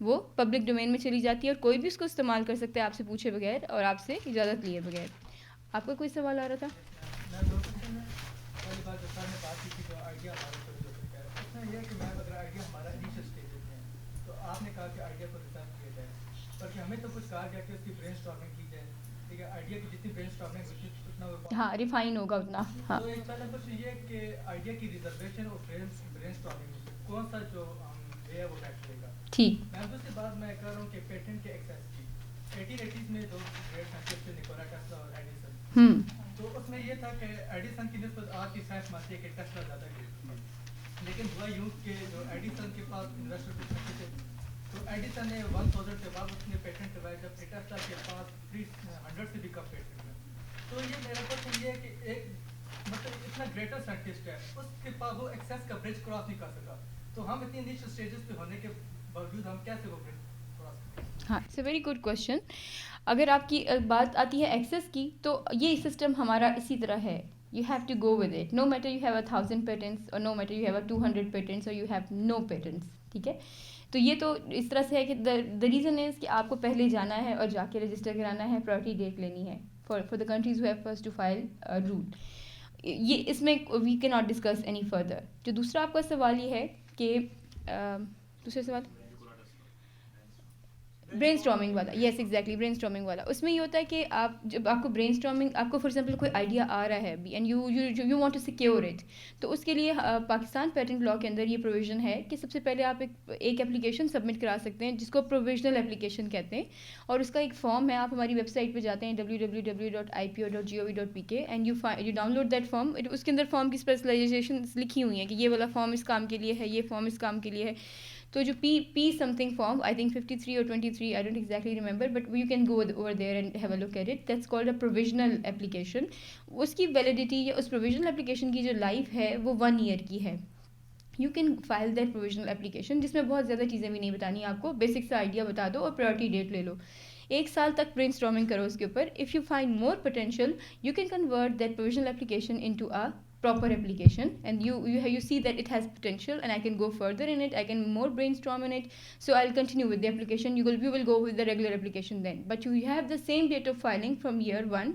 وہ پبلک ڈومین میں چلی جاتی ہے, اور کوئی بھی اس کو استعمال کر سکتا ہے آپ سے پوچھے بغیر اور آپ سے اجازت لیے بغیر. آپ کا کوئی سوال آ رہا تھا؟ آپ نے کہا کہ آئیڈیا کو ریسرچ کیا جائے, بلکہ ہمیں تو کچھ کہا گیا کہ اس کی برین اسٹارمنگ کی جائے. ٹھیک ہے, آئیڈیا کی جتنی برین اسٹارمنگ ہوتی ہے اتنا وہ ہاں ریفائن ہوگا اتنا. ہاں, تو ایک پہلا کوشچن یہ کہ آئیڈیا کی ریزرویشن اور برین اسٹارمنگ کون سا جو وے ہے وہ بیٹھ کرے گا. ٹھیک. میم دوسری بات میں کہہ رہا ہوں کہ پیٹنٹ کے ایکسیس کی 1880s میں 2 گریٹ سائنٹسٹ تھے, نکولا ٹیسلا اور ایڈیسن. تو اس میں یہ تھا کہ ایڈیسن کی نسبت آج کی سائنس مانتی ہے کہ ٹیسلا زیادہ گریٹ تھی, لیکن ہوا یوں کہ جو ایڈیسن کے پاس انویسٹر کچھ نہیں تھے, تو ایڈیسن نے 1000 کے بعد اس نے پیٹنٹ کروایا, جب ٹیسلا کے پاس 300 سے بھی کم پیٹنٹ ہے. تو یہ میرا کوشچن یہ ہے کہ ایک مطلب اتنا گریٹر سائنٹسٹ ہے, اس کے پاس وہ ایکسیس کا برج کراس نہیں کر سکا, تو ہم اتنی نیچے اسٹیجز پہ ہونے کے باوجود ہم کیسے وہ برج کراس کریں؟ ہاں, it's a very good question. اگر آپ کی بات آتی ہے ایکسیس کی, تو یہ سسٹم ہمارا اسی طرح ہے. You have to go with it. No matter you have 1000 patents or no matter you have 200 patents or you have no patents. ٹھیک ہے, تو یہ تو اس طرح سے ہے کہ the reason is کہ آپ کو پہلے جانا ہے اور جا کے رجسٹر کرانا ہے, پرائورٹی ڈیٹ لینی ہے for the countries who have first to file rule. یہ اس میں we cannot discuss any further. جو دوسرا آپ کا سوال یہ ہے کہ دوسرا سوال برین اسٹارمنگ والا. یس ایگزیکٹلی, برین اسٹارمنگ والا. اس میں یہ ہوتا ہے کہ آپ جب آپ کو برین اسٹارمنگ, آپ کو فار ایگزامپل کوئی آئیڈیا آ رہا ہے ابھی and you want to secure it, تو اس کے لیے پاکستان پیٹنٹ لا کے اندر یہ پروویژن ہے کہ سب سے پہلے آپ ایک اپلیکیشن سبمٹ کرا سکتے ہیں جس کو پروویژنل اپلیکیشن کہتے ہیں, اور اس کا ایک فارم ہے. آپ ہماری ویب سائٹ پہ جاتے ہیں www.ipo.gov.pk and you download that form. اس کے اندر فارم کی اسپیشلائزیشنس لکھی ہوئی ہیں کہ یہ والا فارم اس کام کے لیے ہے, یہ فارم اس کام کے لیے ہے. تو جو P something form, I think 53 اور 23, I don't exactly remember, but you can go over there and have a look at it. That's called a provisional application. اس کی ویلیڈیٹی یا اس پروویژنل اپلیکیشن کی جو لائف ہے وہ 1 year کی ہے. You can file that provisional application, جس میں بہت زیادہ چیزیں بھی نہیں بتانی آپ کو, بیسک سا آئیڈیا بتا دو اور پرائورٹی ڈیٹ لے لو. 1 سال تک برین اسٹارمنگ کرو اس کے اوپر. If you find more potential, you can convert that provisional application into a proper application, and you see that it has potential and I can go further in it, I can more brainstorm in it, so I'll continue with the application. You will go with the regular application then, but you have the same date of filing from year 1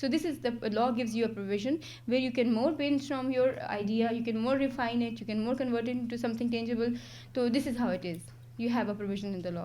So this is the law gives you a provision where you can more brainstorm your idea, you can more refine it, you can more convert it into something tangible. So this is how it is. You have a provision in the law.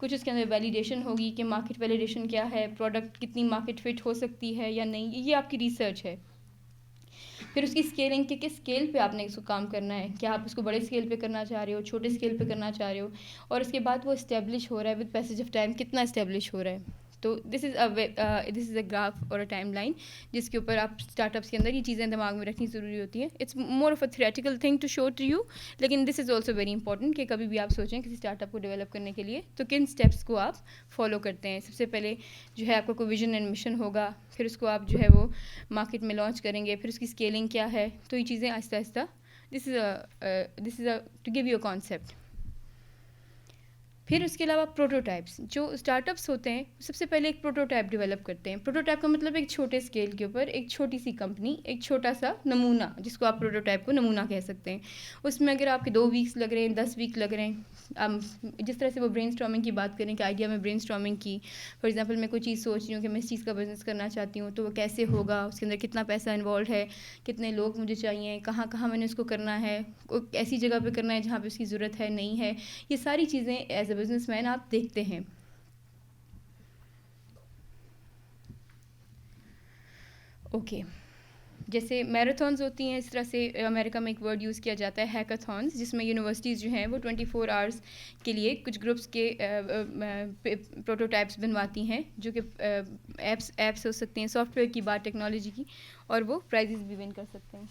کچھ اس کے اندر validation ہوگی کہ market validation کیا ہے, product کتنی market fit ہو سکتی ہے یا نہیں, یہ آپ کی ریسرچ ہے. پھر اس کی اسکیلنگ کہ کس اسکیل پہ آپ نے اس کو کام کرنا ہے, کیا آپ اس کو بڑے اسکیل پہ کرنا چاہ رہے ہو, چھوٹے اسکیل پہ کرنا چاہ رہے ہو, اور اس کے بعد وہ اسٹیبلش ہو رہا ہے ود پیسیج آف ٹائم, کتنا اسٹیبلش ہو رہا ہے. تو دس از اے گراف اور اے ٹائم لائن جس کے اوپر آپ اسٹارٹ اپس کے اندر یہ چیزیں دماغ میں رکھنی ضروری ہوتی ہیں. It's more of a theoretical thing to show to you, لیکن this is also very important کہ کبھی بھی آپ سوچیں کسی اسٹارٹ اپ کو ڈیولپ کرنے کے لیے تو کن اسٹیپس کو آپ فالو کرتے ہیں. سب سے پہلے جو ہے آپ کا کوئی ویژن اینڈ مشن ہوگا, پھر اس کو آپ جو ہے وہ مارکیٹ میں لانچ کریں گے, پھر اس کی اسکیلنگ کیا ہے, تو یہ چیزیں آہستہ آہستہ this is to give you a concept. پھر اس کے علاوہ پروٹوٹائپس, جو اسٹارٹ اپس ہوتے ہیں سب سے پہلے ایک پروٹوٹائپ ڈیولپ کرتے ہیں. پروٹوٹائپ کا مطلب ایک چھوٹے اسکیل کے اوپر ایک چھوٹی سی کمپنی, ایک چھوٹا سا نمونہ, جس کو آپ پروٹوٹائپ کو نمونہ کہہ سکتے ہیں. اس میں اگر آپ کے 2 ویکس لگ رہے ہیں, 10 ویک لگ رہے ہیں, جس طرح سے وہ برین اسٹارمنگ کی بات کریں کہ آئیڈیا میں برین اسٹارمنگ کی, فار ایگزامپل میں کوئی چیز سوچ رہی ہوں کہ میں اس چیز کا بزنس کرنا چاہتی ہوں, تو وہ کیسے ہوگا, اس کے اندر کتنا پیسہ انوالوڈ ہے, کتنے لوگ مجھے چاہیے, کہاں کہاں میں نے اس کو کرنا ہے, ایسی جگہ پہ کرنا ہے جہاں پہ اس کی ضرورت ہے نہیں ہے, یہ ساری چیزیں ایز اے بزنس مین آپ دیکھتے ہیں. اوکے, جیسے میراتھونز ہوتی ہیں, اس طرح سے امریکہ میں ایک ورڈ یوز کیا جاتا ہے ہیکاتھونز, جس میں یونیورسٹیز جو ہیں وہ 24 آورس کے لیے کچھ گروپس کے پروٹوٹائپس بنواتی ہیں, جو کہ ایپس ہو سکتے ہیں, سافٹ ویئر کی بات, ٹیکنالوجی کی, اور وہ پرائزز بھی ون کر سکتے ہیں.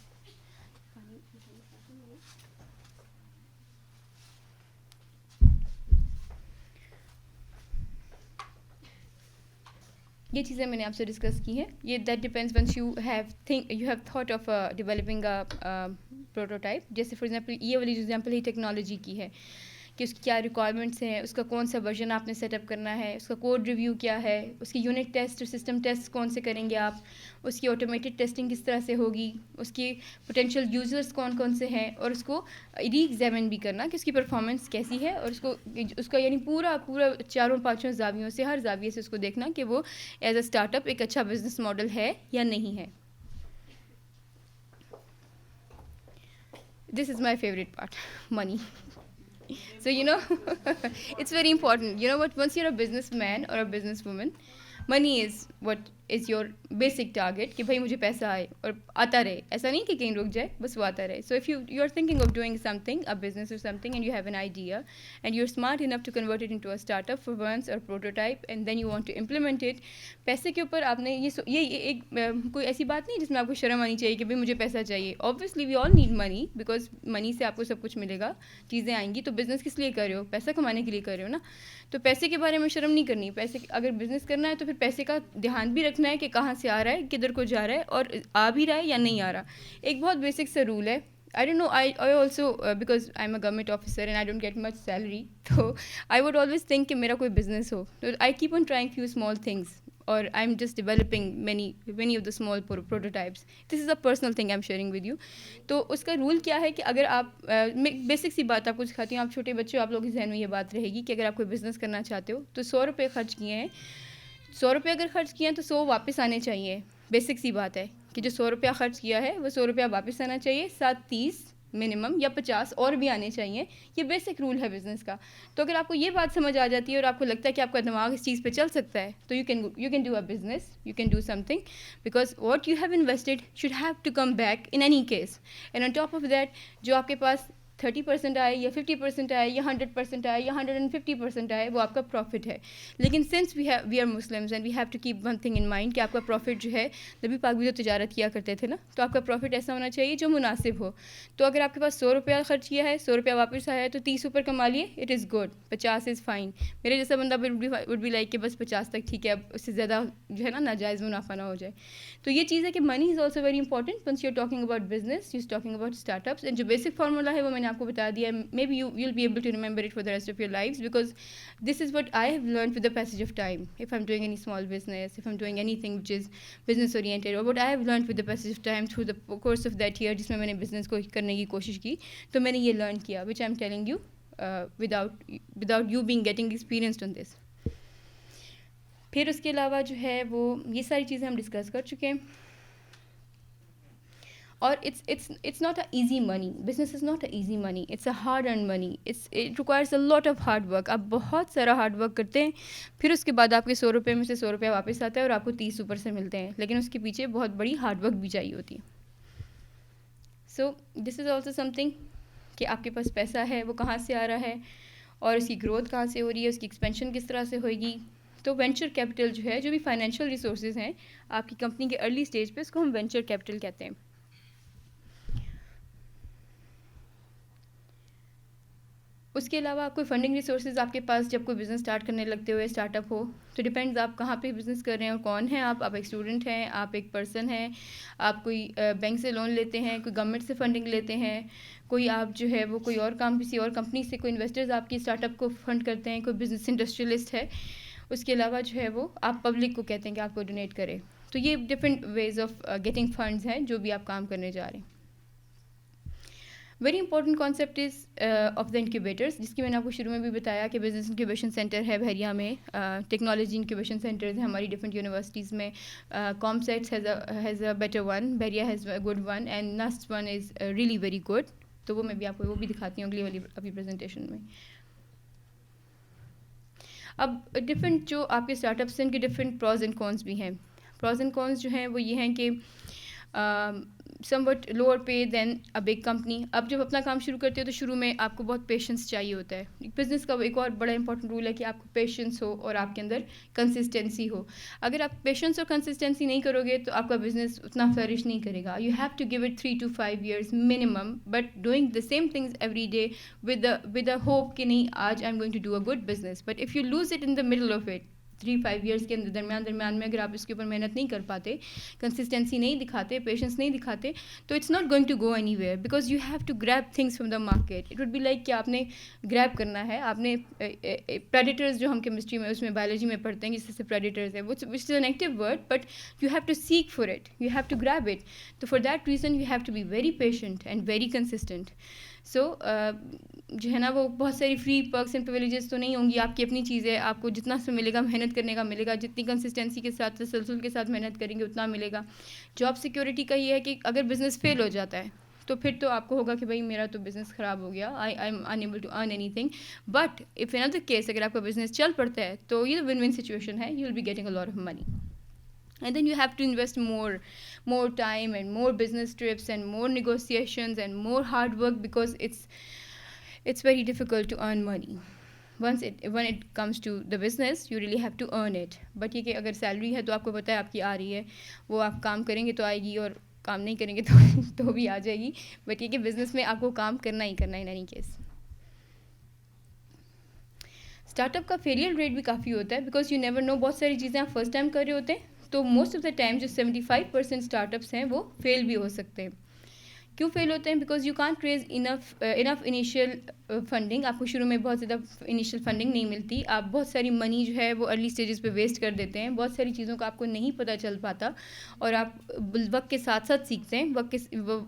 یہ چیزیں میں نے آپ سے ڈسکس کی ہیں. یہ that depends once you have thought of developing prototype. جیسے فار ایگزامپل یہ والی ایگزامپل ہی ٹیکنالوجی کی ہے کہ اس کی کیا ریکوائرمنٹس ہیں, اس کا کون سا ورژن آپ نے سیٹ اپ کرنا ہے, اس کا کوڈ ریویو کیا ہے, اس کی یونٹ ٹیسٹ اور سسٹم ٹیسٹ کون سے کریں گے آپ, اس کی آٹومیٹڈ ٹیسٹنگ کس طرح سے ہوگی, اس کی پوٹینشیل یوزرس کون کون سے ہیں, اور اس کو ری ایگزامن بھی کرنا کہ اس کی پرفارمنس کیسی ہے, اور اس کا یعنی پورا 4-5 زاویوں سے, ہر زاویے سے اس کو دیکھنا کہ وہ ایز اے اسٹارٹ اپ ایک اچھا بزنس ماڈل ہے یا نہیں ہے. This is my favourite part, money. So it's very important. You know what? Once you're a businessman or a businesswoman, money is what is your basic target. کہ بھائی مجھے پیسہ آئے اور آتا رہے, ایسا نہیں کہ کہیں رک جائے, بس وہ آتا رہے. So if you are thinking of doing something, a business or something, and you have an idea and you're smart enough to convert it into a startup for once or prototype, and then you want to implement it, پیسے کے اوپر آپ نے یہ ایک کوئی ایسی بات نہیں جس میں آپ کو شرم آنی چاہیے کہ بھائی مجھے پیسہ چاہیے. Obviously we all need money because money سے آپ کو سب کچھ ملے گا, چیزیں آئیں گی. تو بزنس کس لیے کر رہے ہو, پیسہ کمانے کے لیے کر رہے ہو نا. تو پیسے کے بارے میں شرم نہیں کرنی. پیسے اگر بزنس کرنا ہے تو پھر پیسے کا دھیان بھی رکھنا ہے کہ کہاں سے آ رہا ہے, کدھر کو جا رہا ہے, اور آ بھی رہا ہے یا نہیں آ رہا. ایک بہت بیسک سا رول ہے. I don't know, I also because I'm a government officer and I don't get much salary, so I would always think کہ میرا کوئی business who. So I keep on trying few small things, or I'm just developing many of the small prototypes. This is a personal thing I'm sharing with you. تو اس کا role کیا ہے کہ اگر آپ بیسک سی بات آپ کو سکھاتی ہوں, آپ چھوٹے بچے ہو, آپ لوگوں کے ذہن میں یہ بات رہے گی کہ اگر آپ کوئی بزنس کرنا چاہتے ہو تو 100 روپے خرچ کیے ہیں, 100 روپے اگر خرچ کیے ہیں تو 100 واپس آنے چاہیے. بیسک سی بات ہے کہ جو 100 روپیہ خرچ کیا ہے وہ 100 روپیہ واپس آنا چاہیے, ساتھ 30 منیمم یا 50 اور بھی آنے چاہیے. یہ بیسک رول ہے بزنس کا. تو اگر آپ کو یہ بات سمجھ آ جاتی ہے اور آپ کو لگتا ہے کہ آپ کا دماغ اس چیز پہ چل سکتا ہے, تو you can do a business, you can do something, because what you have invested should have to come back in any case. And on top of that جو آپ کے پاس 30% آئے یا 50% آئے یا 100% آئے یا 150% آئے, وہ آپ کا پروفٹ ہے. لیکن since we are Muslims and we have to keep one thing in mind کہ آپ کا پروفٹ جو ہے, نبی پاک بھی جو تجارت کیا کرتے تھے نا, تو آپ کا پروفٹ ایسا ہونا چاہیے جو مناسب ہو. تو اگر آپ کے پاس 100 روپیہ خرچ کیا ہے, 100 روپیہ واپس آیا ہے, تو 30 اوپر کما لیے, it is good. 50 is fine. میرے جیسا بندہ وڈ بی لائک کہ بس 50 تک ٹھیک ہے, اب اس سے زیادہ جو ہے نا ناجائز منافع نہ ہو جائے. تو یہ چیز ہے کہ money is also very important once you are talking about business, you is talking about startups. And جو بیسک فارمولا ہے وہ میں نے آپ کو بتا دیا ہے. Maybe you'll be able to remember it for the rest of your lives, because this is what I have learned with the passage of time. If I'm doing any small business, if I'm doing anything which is business oriented, or what I have learned with the passage of time through the course of that year, جس میں نے business کو کرنے کی کوشش کی, تو میں نے یہ learn کیا, which I'm telling you without you being getting experienced on this. پھر اس کے علاوہ جو ہے وہ یہ ساری چیزیں ہم ڈسکس کر چکے ہیں. اور it's not a easy money. Business is not a easy money. It's a hard earned money. It requires a lot of hard work. آپ بہت سارا ہارڈ ورک کرتے ہیں, پھر اس کے بعد آپ کے 100 روپے میں سے 100 روپیہ واپس آتا ہے اور آپ کو 30 اوپر سے ملتے ہیں, لیکن اس کے پیچھے بہت بڑی ہارڈ ورک بھی چاہیے ہوتی ہے. So this is also some thing کہ آپ کے پاس پیسہ ہے وہ کہاں سے آ رہا ہے اور اس کی گروتھ کہاں سے ہو رہی ہے, اس کی ایکسپینشن کس طرح سے ہوئے گی. تو وینچر کیپٹل جو ہے, جو بھی فائنینشیل ریسورسز ہیں آپ کی کمپنی کے ارلی اسٹیج پہ, اس کو ہم وینچر کیپٹل کہتے ہیں. اس کے علاوہ کوئی فنڈنگ ریسورسز آپ کے پاس جب کوئی بزنس اسٹارٹ کرنے لگتے ہوئے اسٹارٹ اپ ہو, تو ڈپینڈز آپ کہاں پہ بزنس کر رہے ہیں اور کون ہیں آپ ایک اسٹوڈنٹ ہیں, آپ ایک پرسن ہیں, آپ کوئی بینک سے لون لیتے ہیں, کوئی گورنمنٹ سے فنڈنگ لیتے ہیں, کوئی آپ جو ہے وہ کوئی اور کام کسی اور کمپنی سے, کوئی انویسٹرز آپ کی اسٹارٹ اپ کو فنڈ کرتے ہیں, کوئی بزنس انڈسٹریلسٹ ہے. اس کے علاوہ جو ہے وہ آپ پبلک کو کہتے ہیں کہ آپ کو ڈونیٹ کرے. تو یہ different ways of getting funds ہیں جو بھی آپ کام کرنے جا رہے ہیں. Very important concept is of the incubators, جس کی میں نے آپ کو شروع میں بھی بتایا کہ بزنس انکیوبیشن سینٹر ہے بحریہ میں, ٹیکنالوجی انکیوبیشن سینٹرز ہیں ہماری ڈفرینٹ یونیورسٹیز میں. COMSATS has a better one, Bahria has a good one, and NUST one is really very good. تو وہ میں بھی آپ کو وہ بھی دکھاتی ہوں اگلی والی ابھی پریزنٹیشن میں. اب ڈفرینٹ جو آپ کے اسٹارٹ اپس ہیں ان کے ڈفرینٹ پروز اینڈ کونس بھی ہیں. پروز اینڈ کونس جو ہیں وہ یہ ہیں کہ somewhat lower pay than a big company. اب جب اپنا کام شروع کرتے ہو تو شروع میں آپ کو بہت پیشنس چاہیے ہوتا ہے. بزنس کا ایک اور بڑا امپورٹنٹ رول ہے کہ آپ کو پیشنس ہو اور آپ کے اندر کنسسٹینسی ہو. اگر آپ پیشنس اور کنسسٹینسی نہیں کرو گے تو آپ کا بزنس اتنا فلرش نہیں کرے گا. You have to give it 3 to 5 years minimum, but doing the same things every day with a hope کہ نہیں آج I am going to do a good business. But if you lose it in the middle of it, 3-5 years کے درمیان میں اگر آپ اس کے اوپر محنت نہیں کر پاتے, کنسسٹینسی نہیں دکھاتے, پیشنس نہیں دکھاتے, تو it's not going to go anywhere, because you have to grab things from the market. It would be like کہ آپ نے گریب کرنا ہے, آپ نے پریڈیٹرز جو ہم کیمسٹری میں اس میں بایولوجی میں پڑھتے ہیں جس سے پریڈیٹرز ہے, which is an active word, but you have to seek for it, you have to grab it. تو for that reason you have to be very patient and very consistent. So جو ہے نا وہ بہت ساری free perks and پریویلیجز تو نہیں ہوں گی, آپ کی اپنی چیز ہے, آپ کو جتنا سے ملے گا محنت کرنے کا ملے گا, جتنی کنسسٹینسی کے ساتھ تسلسل کے ساتھ محنت کریں گے اتنا ملے گا. جاب سیکورٹی کا یہ ہے کہ اگر بزنس فیل ہو جاتا ہے تو پھر تو آپ کو ہوگا کہ بھائی میرا تو بزنس خراب ہو گیا, I am unable to earn anything. But if in other case اگر آپ کا بزنس چل پڑتا ہے تو یہ ون ون سچویشن ہے, you will be getting a lot of money. And then you have to invest more time and more business trips and more negotiations and more hard work, because it's very difficult to earn money. When it comes to the business, you really have to earn it. But یہ کہ اگر salary ہے تو آپ کو پتہ ہے آپ کی آ رہی ہے, وہ آپ کام کریں گے تو آئے گی اور کام نہیں کریں گے تو بھی آ جائے گی. بٹ یہ کہ بزنس میں آپ کو کام کرنا ہی کرنا ہے in any case. Start up کا فیلئر ریٹ بھی کافی ہوتا ہے, بیکاز یو نیور نو, بہت ساری چیزیں آپ فرسٹ ٹائم کر رہے ہوتے ہیں, تو موسٹ آف دا ٹائم جو 75% اسٹارٹ اپس ہیں وہ فیل بھی ہو سکتے ہیں. کیوں فیل ہوتے ہیں؟ Because you can't raise enough initial funding. آپ کو شروع میں بہت زیادہ انیشیل فنڈنگ نہیں ملتی, آپ بہت ساری منی جو ہے وہ ارلی اسٹیجز پہ ویسٹ کر دیتے ہیں, بہت ساری چیزوں کا آپ کو نہیں پتہ چل پاتا, اور آپ وقت کے ساتھ ساتھ سیکھتے ہیں.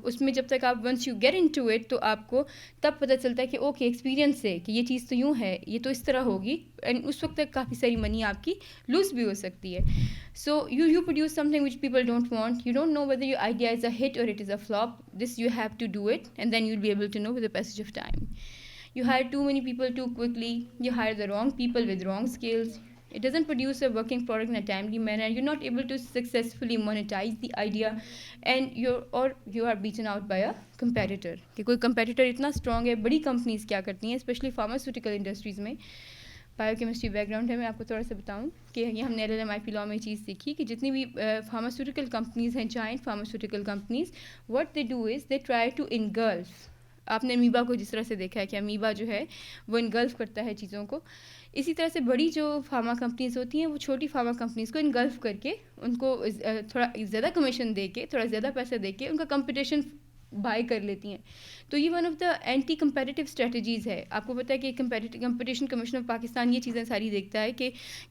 اس میں جب تک آپ once you get into it تو آپ کو تب پتہ چلتا ہے کہ اوکے ایکسپیرینس سے کہ یہ چیز تو یوں ہے, یہ تو اس طرح ہوگی, اینڈ اس وقت تک کافی ساری منی آپ کی لوز بھی ہو سکتی ہے. So you produce something which people don't want, you don't know whether your idea is a hit اور it is a flop. This you have to do it, and then you'll be able to know with the passage of time. You hire too many people too quickly, you hire the wrong people with wrong skills, it doesn't produce a working product in a timely manner, you're not able to successfully monetize the idea, and you are beaten out by a competitor. کہ کوئی competitor اتنا strong ہے. بڑی companies کیا کرتی ہیں, especially pharmaceutical industries میں, bio chemistry back ground ہے, میں آپ کو تھوڑا سا بتاؤں کہ یہ ہم نے LLMIP لاء میں چیز سیکھی کہ جتنی بھی فارماسیوٹیکل کمپنیز ہیں, giant pharmaceutical companies, what they do is they try to engulf. آپ نے امیبا کو جس طرح سے دیکھا ہے کہ امیبا جو ہے وہ انگلف کرتا ہے چیزوں کو, اسی طرح سے بڑی جو فارما کمپنیز ہوتی ہیں وہ چھوٹی فارما کمپنیز کو انگلف کر کے ان کو تھوڑا زیادہ کمیشن دے کے, تھوڑا زیادہ پیسہ دے کے ان کا کمپٹیشن بائی کر لیتی ہیں. تو یہ one of the entity competitive strategies ہے. آپ کو پتہ ہے کہ کمپٹیشن کمیشن آف پاکستان یہ چیزیں ساری دیکھتا ہے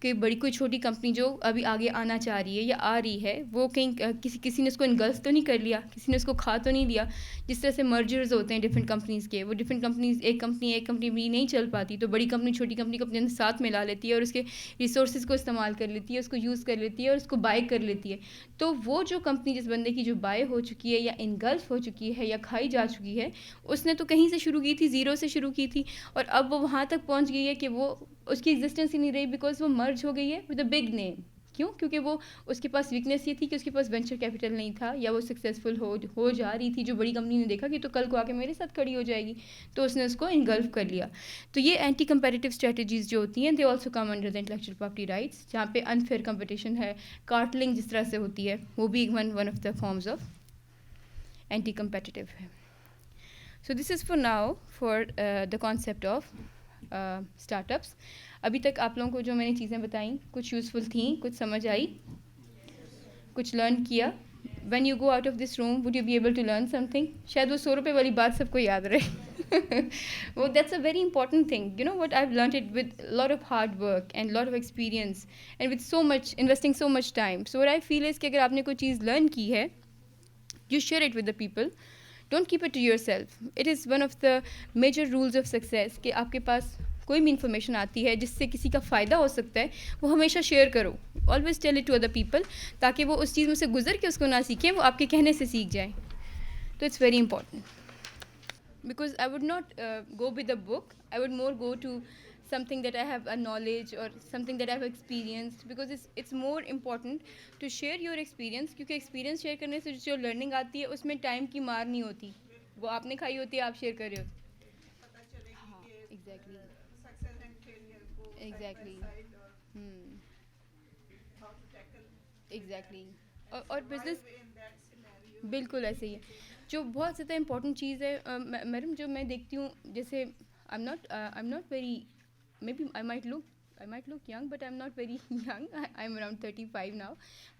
کہ بڑی کوئی چھوٹی کمپنی جو ابھی آگے آنا چاہ رہی ہے یا آ رہی ہے وہ کہیں کسی نے اس کو انگلف تو نہیں کر لیا, کسی نے اس کو کھا تو نہیں لیا. جس طرح سے مرجرز ہوتے ہیں ڈفرینٹ کمپنیز کے, وہ ڈفرینٹ کمپنیز ایک کمپنی بھی نہیں چل پاتی تو بڑی کمپنی چھوٹی کمپنی کو اپنے اندر ساتھ ملا لیتی ہے اور اس کے ریسورسز کو استعمال کر لیتی ہے, اس کو یوز کر لیتی ہے اور اس کو بائی کر لیتی ہے. تو وہ جو کمپنی جس بندے کی جو بائی ہو چکی ہے یا انگلف ہو چکی ہے یا کھائی جا چکی ہے, اس نے تو کہیں سے شروع کی تھی, زیرو سے شروع کی تھی, اور اب وہ وہاں تک پہنچ گئی ہے کہ وہ اس کی ایگزسٹنس ہی نہیں رہی بیکاز وہ مرج ہو گئی ہے ود اے بگ نیم. کیوں؟ کیونکہ وہ اس کے پاس ویکنیس یہ تھی کہ اس کے پاس وینچر کیپٹل نہیں تھا, یا وہ سکسیزفل ہو جا رہی تھی جو بڑی کمپنی نے دیکھا کہ تو کل کو آ کے میرے ساتھ کھڑی ہو جائے گی, تو اس نے اس کو انگلف کر لیا. تو یہ اینٹی کمپیٹیٹیو اسٹریٹجیز جو ہوتی ہیں they also come under the intellectual property rights, جہاں پہ انفیئر کمپٹیشن ہے, کارٹلنگ جس طرح سے ہوتی ہے, وہ بھی one of the forms of anti competitive ہے. So this is for now for the concept of startups. ابھی تک آپ لوگوں کو جو میں نے چیزیں بتائیں کچھ یوزفل تھیں, کچھ سمجھ آئی, کچھ لرن کیا. When you go out of this room would you be able to learn something. شاید وہ 100 روپے والی بات سب کو یاد رہے. وہ that's a very important thing, you know what I have learned it with lot of hard work and lot of experience and with so much investing so much time. So what I feel is کہ اگر آپ نے کوئی چیز learn کی ہے, you share it with the people, don't keep it to yourself. It is one of the major rules of success کہ آپ کے پاس کوئی بھی انفارمیشن آتی ہے جس سے کسی کا فائدہ ہو سکتا ہے, وہ ہمیشہ شیئر کرو. Always tell it to other people, تاکہ وہ اس چیز میں سے گزر کے اس کو نہ سیکھیں, وہ آپ کے کہنے سے سیکھ جائیں. تو it's very important, because I would not go with a book, I would more go to something that I have a knowledge or something that I have experienced, because it's more important to share your experience, کیونکہ experience share کرنے سے جو learning آتی ہے اس میں time کی مار نہیں ہوتی, وہ آپ نے کھائی ہوتی ہے, آپ شیئر کر رہے ہوتے. ہاں ایگزیکٹلی ایگزیکٹلی ایگزیکٹلی. اور بزنس بالکل ایسے ہی ہے. جو بہت زیادہ امپورٹنٹ چیز ہے میڈم, جو میں دیکھتی ہوں, جیسے I'm not very, maybe I might look young, but I'm not very young. I'm around 35 now.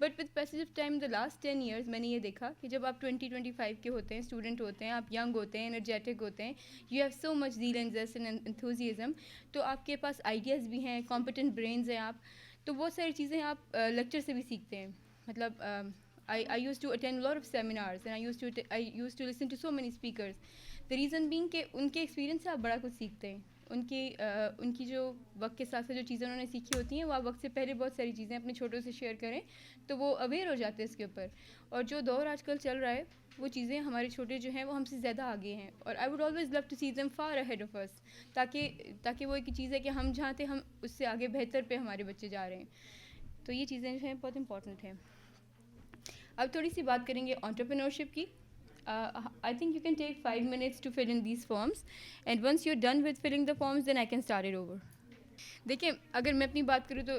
But with passage of time, the last 10 years, میں نے یہ دیکھا کہ جب آپ 20-25 کے ہوتے ہیں, اسٹوڈنٹ ہوتے ہیں, آپ ینگ ہوتے ہیں, انرجیٹک ہوتے ہیں, you have so much zeal and zest and enthusiasm, تو آپ کے پاس آئیڈیاز بھی ہیں, competent brains ہیں آپ, تو وہ ساری چیزیں آپ لیکچر سے بھی سیکھتے ہیں. مطلب I used to attend a lot of seminars and I used to listen to so many speakers. The reason being کہ ان کے ایکسپیرینس سے آپ بڑا کچھ سیکھتے ہیں. ان کی جو وقت کے ساتھ ساتھ جو چیزیں انہوں نے سیکھی ہوتی ہیں, وہ آپ وقت سے پہلے بہت ساری چیزیں اپنے چھوٹوں سے شیئر کریں تو وہ اویئر ہو جاتے ہیں اس کے اوپر. اور جو دور آج کل چل رہا ہے, وہ چیزیں ہمارے چھوٹے جو ہیں وہ ہم سے زیادہ آگے ہیں, اور I would always love to see them far ahead of us, تاکہ وہ ایک چیز ہے کہ ہم جہاں تھے ہم اس سے آگے بہتر پہ ہمارے بچے جا رہے ہیں. تو یہ چیزیں جو ہیں بہت امپورٹنٹ ہیں. اب تھوڑی سی بات کریں گے انٹرپرینورشپ کی. I think you can take 5 minutes to fill in these forms, and once you're done with filling the forms, then I can start it over. دیکھیں, اگر میں اپنی بات کروں تو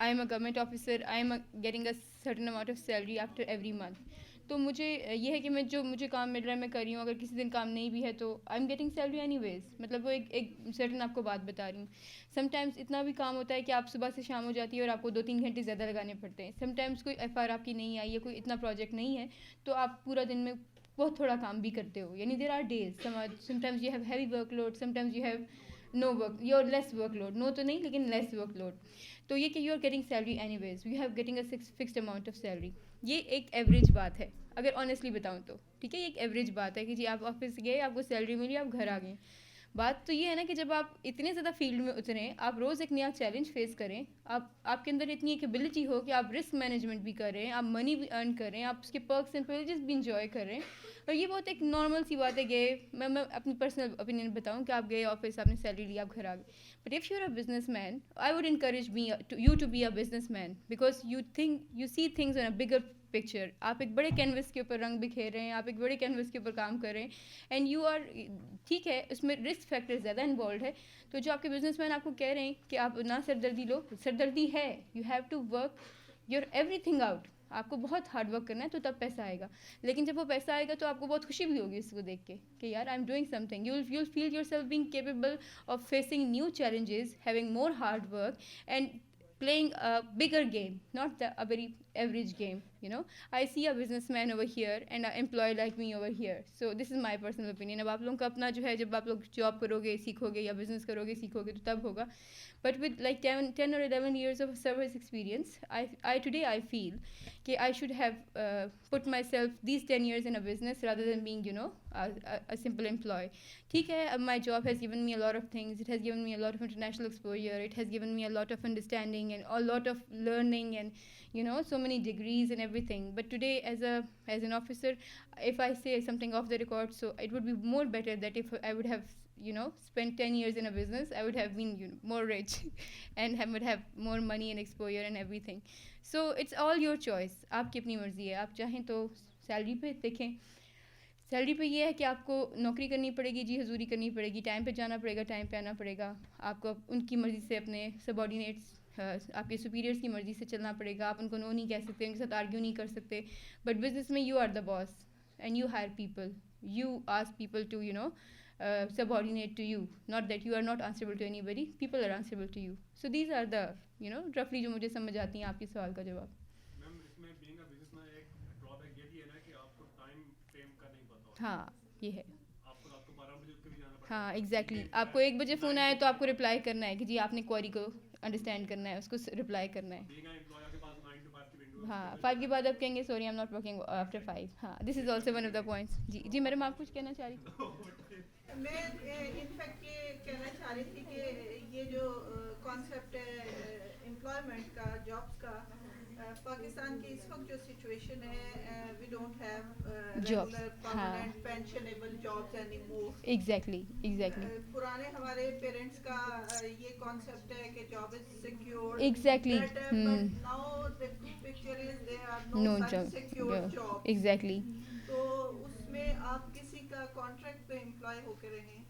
I am a government officer, I am getting a certain amount of salary after every month. تو مجھے یہ ہے کہ جو مجھے کام مل رہا ہے میں کر رہی ہوں, اگر کسی دن کام نہیں بھی ہے تو I am getting salary anyways. مطلب وہ ایک سرٹن آپ کو بات بتا رہی ہوں. سم ٹائمس اتنا بھی کام ہوتا ہے کہ آپ صبح سے شام ہو جاتی ہے اور آپ کو 2-3 گھنٹے زیادہ لگانے پڑتے ہیں. سم ٹائمس کوئی ایف آر آپ کی نہیں آئی ہے, کوئی اتنا پروجیکٹ نہیں ہے, تو آپ پورا دن میں بہت تھوڑا کام بھی کرتے ہو. یعنی there are days, sometimes you have heavy workload, sometimes you have no work, your less workload, no تو نہیں لیکن لیس ورک لوڈ. تو یہ کہ you are getting salary anyways, you have getting a fixed amount of salary. یہ ایک average بات ہے اگر آنیسٹلی بتاؤں تو, ٹھیک ہے, یہ ایک ایوریج بات ہے کہ جی آپ آفس گئے, آپ کو سیلری ملی, آپ گھر آ گئے. بات تو یہ ہے نا کہ جب آپ اتنے زیادہ فیلڈ میں اتریں, آپ روز ایک نیا چیلنج فیس کریں, آپ کے اندر اتنی ایک ایبلٹی ہو کہ آپ رسک مینجمنٹ بھی کریں, آپ منی بھی ارن کریں, آپ اس کے پرکس اینڈ پریولیجز بھی انجوائے کریں. اور یہ بہت ایک نارمل سی بات ہے. گئے, میں اپنی پرسنل اوپینین بتاؤں کہ آپ گئے آفس, آپ نے سیلری لی, آپ گھر آ گئے. But if you are a businessman, I would encourage you to be a businessman, because you see things on a bigger picture. آپ ایک بڑے کینوس کے اوپر رنگ بکھیر رہے ہیں, آپ ایک بڑے کینوس کے اوپر کام کر رہے ہیں, اینڈ یو آر, ٹھیک ہے اس میں رسک فیکٹر زیادہ انوالوڈ ہے. تو جو آپ کے بزنس مین آپ کو کہہ رہے ہیں کہ آپ نہ سردردی لو, سردردی ہے, you have to work your everything out. آپ کو بہت ہارڈ ورک کرنا ہے تو تب پیسہ آئے گا. لیکن جب وہ پیسہ آئے گا تو آپ کو بہت خوشی بھی ہوگی اس کو دیکھ کے کہ یار I am doing something. You will feel yourself being capable of facing new challenges, having more hard work, and playing a bigger game, not a very average game, you know. I see a businessman over here and an employee like me over here. So this is my personal opinion. اب آپ لوگوں کا اپنا جو ہے جب آپ لوگ جاب کرو گے سیکھو گے یا بزنس کرو گے سیکھو گے تو تب ہوگا. But with like 10 or 11 years of service experience, today I feel that I should have put myself these 10 years in a business rather than being, you know, a simple employee. ٹھیک ہے, my job has given me a lot of things. It has given me a lot of international exposure. It has given me a lot of understanding and a lot of learning and, you know, so many degrees and everything. But today as an officer, if I say something off the record, so it would be more better that if I would have, you know, spent 10 years in a business, I would have been, you know, more rich and would have more money and exposure and everything. So it's all your choice. آپ کی اپنی مرضی ہے. آپ چاہیں تو salary پہ دیکھیں. سیلری پہ یہ ہے کہ آپ کو نوکری کرنی پڑے گی, جی حضوری کرنی پڑے گی, ٹائم پہ جانا پڑے گا, ٹائم پہ آنا پڑے گا. آپ کو ان کی مرضی سے اپنے سبارڈینیٹس, آپ کے سپیریئرس کی مرضی سے چلنا پڑے گا. آپ ان کو نو نہیں کہہ سکتے, ان کے ساتھ آرگیو نہیں کر سکتے. بٹ بزنس میں you are the boss and you hire people. You ask people to, you know, subordinate to you, not that you are not answerable to anybody. People are answerable to you. So these are the, you know, roughly جو مجھے سمجھ آتی ہیں آپ کے سوال کا جواب. میم اس میں being a businessman ایک ڈرابیک یہ بھی ہے نا کہ آپ کو ٹائم فریم کا نہیں پتا ہوتا. ہاں یہ ہے. آپ کو رات کو 12 بجے اٹھ کے بھی جانا پڑتا ہے. ہاں ایگزیکٹلی. آپ کو 1 بجے فون آئے تو آپ کو رپلائی کرنا ہے کہ جی آپ نے کوئری کو انڈرسٹینڈ کرنا ہے, اس کو رپلائی کرنا ہے. being an employee آپ کے پاس 9 to 5 کی ونڈو. ہاں 5 کے بعد آپ کہیں گے sorry I am not working after 5. ہاں this is also one of the points. جی جی میڈم آپ کچھ کہنا چاہ رہی تھی؟ میں انفیکٹ یہ کہنا چاہ رہی تھی کہ یہ جو کانسیپٹ ہے امپلائمنٹ کا, جابس کا, پاکستان کی اس وقت جو سچویشن ہے, we don't have regular permanent pensionable jobs anymore. Exactly exactly. پرانے ہمارے پیرنٹس کا یہ کانسیپٹ ہے کہ job is secured. Exactly. But now the picture is there are no such secured job. Exactly. تو اس میں آپ کسی کا کانٹریکٹ پہ امپلائی ہو کے رہیں,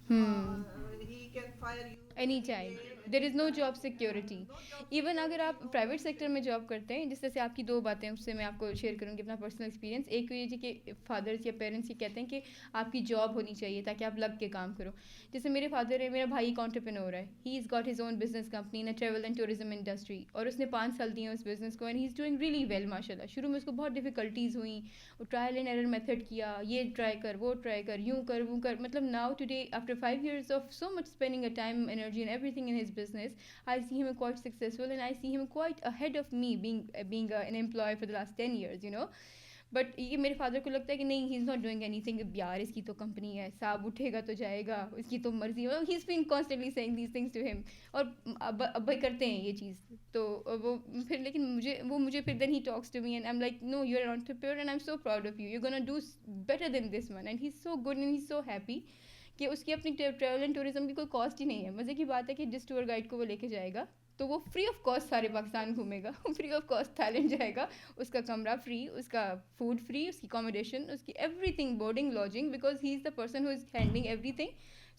he can fire you any time. There is no job security. Even اگر آپ پرائیویٹ سیکٹر میں جاب کرتے ہیں, جس طرح سے آپ کی 2 باتیں اس سے میں آپ کو شیئر کروں گی اپنا پرسنل ایکسپیرینس. ایک تو یہ جی کہ فادرس یا پیرنٹس یہ کہتے ہیں کہ آپ کی جاب ہونی چاہیے تاکہ آپ لگ کے کام کرو. جیسے میرے فادر ہے, میرا بھائی انٹرپرینور ہے. He is got his own business company in travel and tourism industry, اور اس نے 5 سال دیے اس بزنس کو, and he is doing really well ماشاء اللہ. شروع میں اس کو بہت ڈیفیکلٹیز ہوئیں, وہ ٹرائل اینڈ ایرر میتھڈ کیا, یہ ٹرائی کر, وہ ٹرائی کر, یوں کر, وہ کر. مطلب now today after 5 years of so much spending a time, energy and everything in his business, I see him quite successful and I see him quite ahead of me being an employee for the last 10 years, you know. But یہ میرے father کو لگتا ہے کہ نہیں, he is not doing anything. یار اس کی تو کمپنی ہے, صاحب اٹھے گا تو جائے گا, اس کی تو مرضی. He is been constantly saying these things to him, اور ابا کرتے ہیں یہ چیز. تو وہ پھر لیکن مجھے پھر then he talks to me and I am like no you are entrepreneur and I am so proud of you, you gonna do better than this one. And he is so good and he is so happy کہ اس کی اپنی travel and tourism کی کوئی cost ہی نہیں ہے. مزے کی بات ہے کہ جس ٹور گائیڈ کو وہ لے کے جائے گا تو وہ فری آف کاسٹ سارے پاکستان گھومے گا, فری آف کاسٹ تھائیلینڈ جائے گا, اس کا کمرہ فری, اس کا فوڈ فری, اس کی اکاموڈیشن, اس کی everything, boarding, lodging, because he is the person who is handling everything.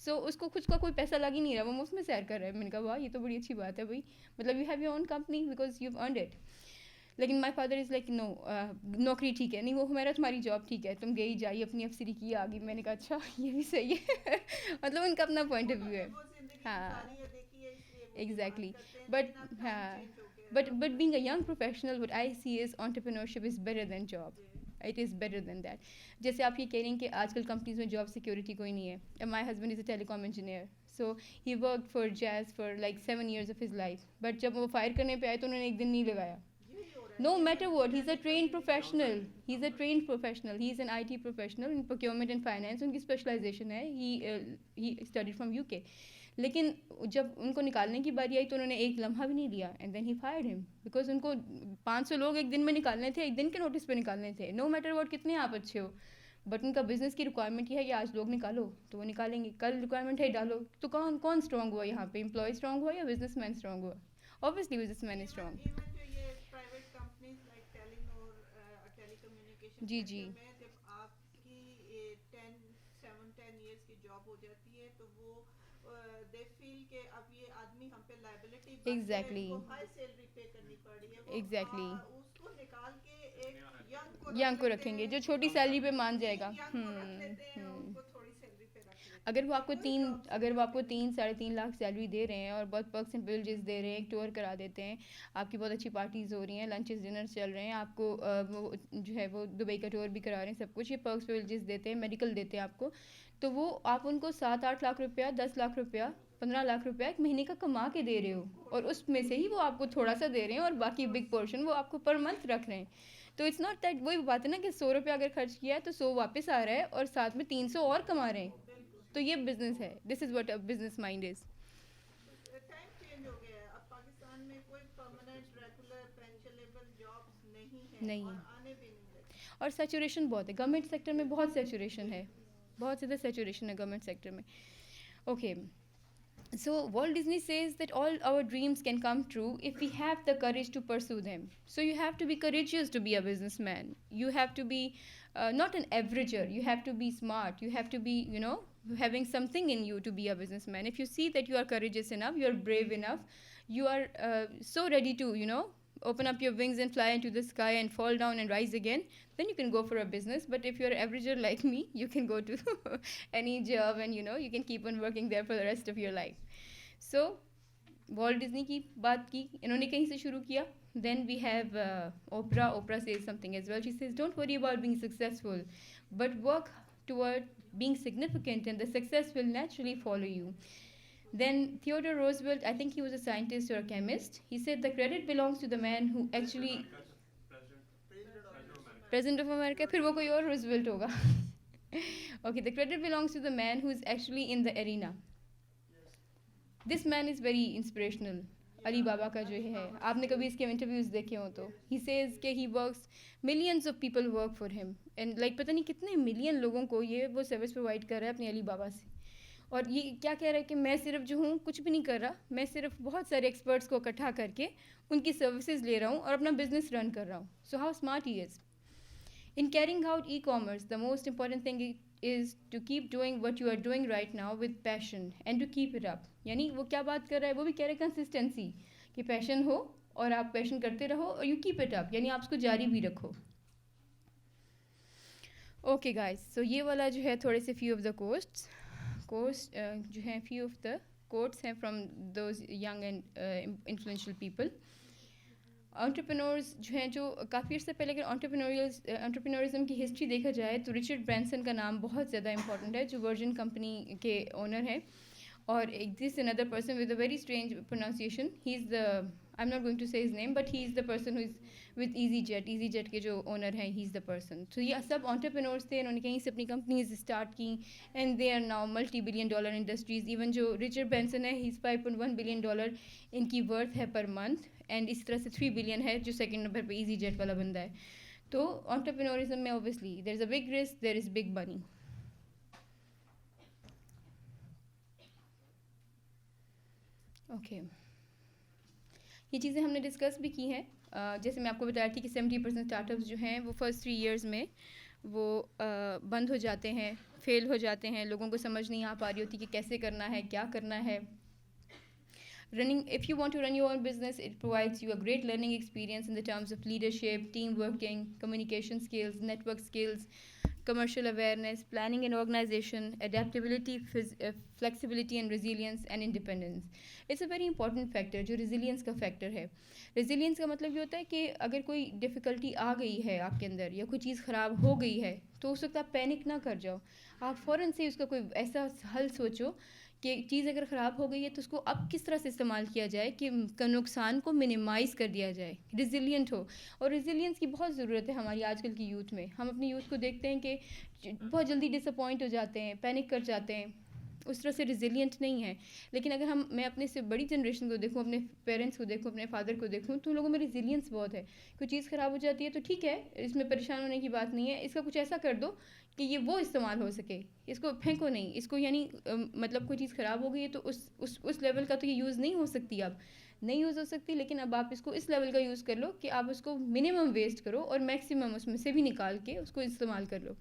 So اس کو خود کا کوئی پیسہ لگ ہی نہیں رہا, وہ مفت میں سیر کر رہا ہے. میں نے کہا واہ یہ تو بڑی اچھی بات ہے بھائی, مطلب you have your own company because you have earned it. لیکن my father is like no, نوکری ٹھیک ہے, نہیں وہ ہمارا تمہاری جاب ٹھیک ہے, تم گئی جائی اپنی افسری کی آ گئی. میں نے کہا اچھا یہ بھی صحیح ہے. مطلب ان کا اپنا پوائنٹ آف ویو ہے. ہاں exactly. But being a young professional, what I see is entrepreneurship is better than job. It is better than that. جیسے آپ یہ کہہ رہی ہیں کہ آج کل کمپنیز میں جاب سیکورٹی کوئی نہیں ہے. My husband is a telecom engineer. So he worked for Jazz for like 7 years of his life. But جب وہ فائر کرنے پہ آئے تو انہوں نے ایک دن نہیں لگایا. No matter what, he's a trained professional. He's a trained professional. He's an IT professional in procurement and finance. ان کی اسپیشلائزیشن ہے. He studied from UK. لیکن جب ان کو نکالنے کی باری آئی تو انہوں نے ایک لمحہ بھی نہیں لیا, اینڈ دین ہی فائرڈ ہم, بیکاز ان کو 500 لوگ ایک دن میں نکالنے تھے, ایک دن کے نوٹس پہ نکالنے تھے. نو میٹر واٹ کتنے آپ اچھے ہو, بٹ ان کا بزنس کی ریکوائرمنٹ یہ ہے کہ آج لوگ نکالو تو وہ نکالیں گے, کل ریکوائرمنٹ ہے ڈالو. تو کون اسٹرانگ ہوا یہاں پہ, امپلائی اسٹرانگ ہوا یا بزنس مین اسٹرانگ ہوا؟ Obviously businessman strong. جی جی ایگزیکٹلی ایگزیکٹلی. ینگ کو رکھیں گے جو چھوٹی سیلری پہ مان جائے گا. اگر وہ آپ کو 3.5 لاکھ سیلری دے رہے ہیں اور بہت پرکس اینڈ پریویلیجز دے رہے ہیں, ایک ٹور کرا دیتے ہیں, آپ کی بہت اچھی پارٹیز ہو رہی ہیں, لنچز ڈنرز چل رہے ہیں, آپ کو وہ جو ہے وہ دبئی کا ٹور بھی کرا رہے ہیں, سب کچھ, یہ پرکس پریویلیجز دیتے ہیں, میڈیکل دیتے ہیں آپ کو, تو وہ آپ ان کو 7-8 لاکھ روپیہ, 10 لاکھ روپیہ, 15 لاکھ روپیہ ایک مہینے کا کما کے دے رہے ہو, اور اس میں سے ہی وہ آپ کو تھوڑا سا دے رہے ہیں اور باقی بگ پورشن وہ آپ کو پر منتھ رکھ رہے ہیں. تو اٹس ناٹ دیٹ, وہی بات ہے نا کہ 100 روپیہ اگر خرچ کیا ہے تو 100 واپس آ رہا ہے اور ساتھ میں 300 اور کما رہے ہیں. تو یہ بزنس ہے, this is what a business mind is. Time change ہو گیا ہے, اب پاکستان میں کوئی پرماننٹ ریگولر پینشنیبل جابس نہیں ہیں اور آنے بھی نہیں لگے. اور سیچوریشن بہت ہے گورنمنٹ سیکٹر میں, بہت سیچوریشن ہے, بہت زیادہ سیچوریشن ہے گورنمنٹ سیکٹر میں. Okay, so Walt Disney says that all our dreams can come true if we have the courage to pursue them. So you have to be courageous to be a businessman. You have to be not an averager. You have to be smart. You have to be, you know, having something in you to be a businessman. If you see that you are courageous enough, you are brave enough, you are so ready to, you know, open up your wings and fly into the sky and fall down and rise again, then you can go for a business. But if you're an averager like me, you can go to any job and, you know, you can keep on working there for the rest of your life. So Walt Disney کی بات کی, انہوں نے کہیں سے شروع کیا. Then we have Oprah says something as well. She says, don't worry about being successful, but work toward being significant and the success will naturally follow you. Then Theodore Roosevelt, I think he was a scientist or a chemist, he said the credit belongs to the man who actually President of America, پھر وہ کوئی اور Roosevelt ہوگا. Okay, the credit belongs to the man who is actually in the arena. This man is very inspirational. علی بابا کا جو ہے, آپ نے کبھی اس کے انٹرویوز دیکھے ہوں تو he says کہ he works, millions of people work for him and like پتہ نہیں کتنے ملین لوگوں کو یہ وہ سروس پرووائڈ کر رہا ہے اپنے علی بابا سے. اور یہ کیا کہہ رہا ہے کہ میں صرف جو ہوں کچھ بھی نہیں کر رہا, میں صرف بہت سارے ایکسپرٹس کو اکٹھا کر کے ان کی سروسز لے رہا ہوں اور اپنا بزنس رن کر رہا ہوں. So how smart he is. In carrying out e-commerce, the most important thing is to keep doing what you are doing right now with passion and to keep it up. یعنی وہ کیا بات کر رہا ہے, وہ بھی کہہ رہے کنسسٹنسی, کہ پیشن ہو اور آپ پیشن کرتے رہو اور یو کیپ اٹ اپ, یعنی آپ اس کو جاری بھی رکھو. اوکے گائز, سو یہ والا جو ہے تھوڑے سے فیو آف دا کوٹس جو ہیں, فیو آف دا کوٹس ہیں from those young and influential people. Entrepreneurs جو ہیں, جو کافی عرصے پہلے اگر انٹرپرینورزم کی ہسٹری دیکھا جائے تو رچرڈ برینسن کا نام بہت زیادہ امپورٹنٹ ہے, جو ورجن کمپنی کے اونر ہیں. اور دس اندر person with a very strange pronunciation, he is the, I am not going to say his name, but he is the person who is with EasyJet کے جو owner ہیں, ہی is the person. تو یہ سب entrepreneurs تھے, انہوں نے کہیں سے اپنی کمپنیز اسٹارٹ کی and they are now $multi-billion industries. Even جو رچرڈ برینسن ہے, ہی از $5.1 billion ان کی ورتھ ہے پر منتھ, اینڈ اس طرح سے 3 billion ہے جو سیکنڈ نمبر پہ ایزی جیٹ والا بندہ ہے. تو انٹرپرینورزم میں obviously there is a big risk, there is big money. Okay, یہ چیزیں ہم نے ڈسکس بھی کی ہیں. جیسے میں آپ کو بتایا تھی کہ 70% اسٹارٹ اپس جو ہیں وہ فرسٹ 3 years میں وہ بند ہو جاتے ہیں, فیل ہو جاتے ہیں, لوگوں کو سمجھ نہیں آ پا رہی ہوتی کہ کیسے کرنا ہے, کیا کرنا ہے. If you want to run your own business, it provides you a great learning experience in the terms of leadership, team working, communication skills, network skills, commercial awareness, planning and organization, adaptability, flexibility and resilience and independence. It's a very important factor جو resilience کا factor ہے. resilience کا مطلب یہ ہوتا ہے کہ اگر کوئی ڈیفیکلٹی آ گئی ہے آپ کے اندر یا کوئی چیز خراب ہو گئی ہے تو اس وقت آپ پینک نہ کر جاؤ, آپ فوراً سے اس کا کوئی ایسا حل سوچو کہ چیز اگر خراب ہو گئی ہے تو اس کو اب کس طرح سے استعمال کیا جائے کہ نقصان کو منیمائز کر دیا جائے, ریزیلینٹ ہو. اور ریزیلینس کی بہت ضرورت ہے ہماری آج کل کی یوتھ میں. ہم اپنی یوتھ کو دیکھتے ہیں کہ بہت جلدی ڈس اپوائنٹ ہو جاتے ہیں, پینک کر جاتے ہیں, اس طرح سے ریزیلینٹ نہیں ہے. لیکن اگر میں اپنے سے بڑی جنریشن کو دیکھوں, اپنے پیرنٹس کو دیکھوں, اپنے فادر کو دیکھوں, تو ان لوگوں میں ریزیلینس بہت ہے. کوئی چیز خراب ہو جاتی ہے تو ٹھیک ہے, اس میں پریشان ہونے کی بات نہیں ہے, اس کا کچھ ایسا کر دو کہ یہ وہ استعمال ہو سکے, اس کو پھینکو نہیں, اس کو یعنی مطلب کوئی چیز خراب ہو گئی ہے تو اس لیول کا تو یہ یوز نہیں ہو سکتی, اب نہیں یوز ہو سکتی, لیکن اب آپ اس کو اس لیول کا یوز کر لو کہ آپ اس کو منیمم ویسٹ کرو اور میکسیمم اس میں سے بھی نکال کے اس کو استعمال کر لو.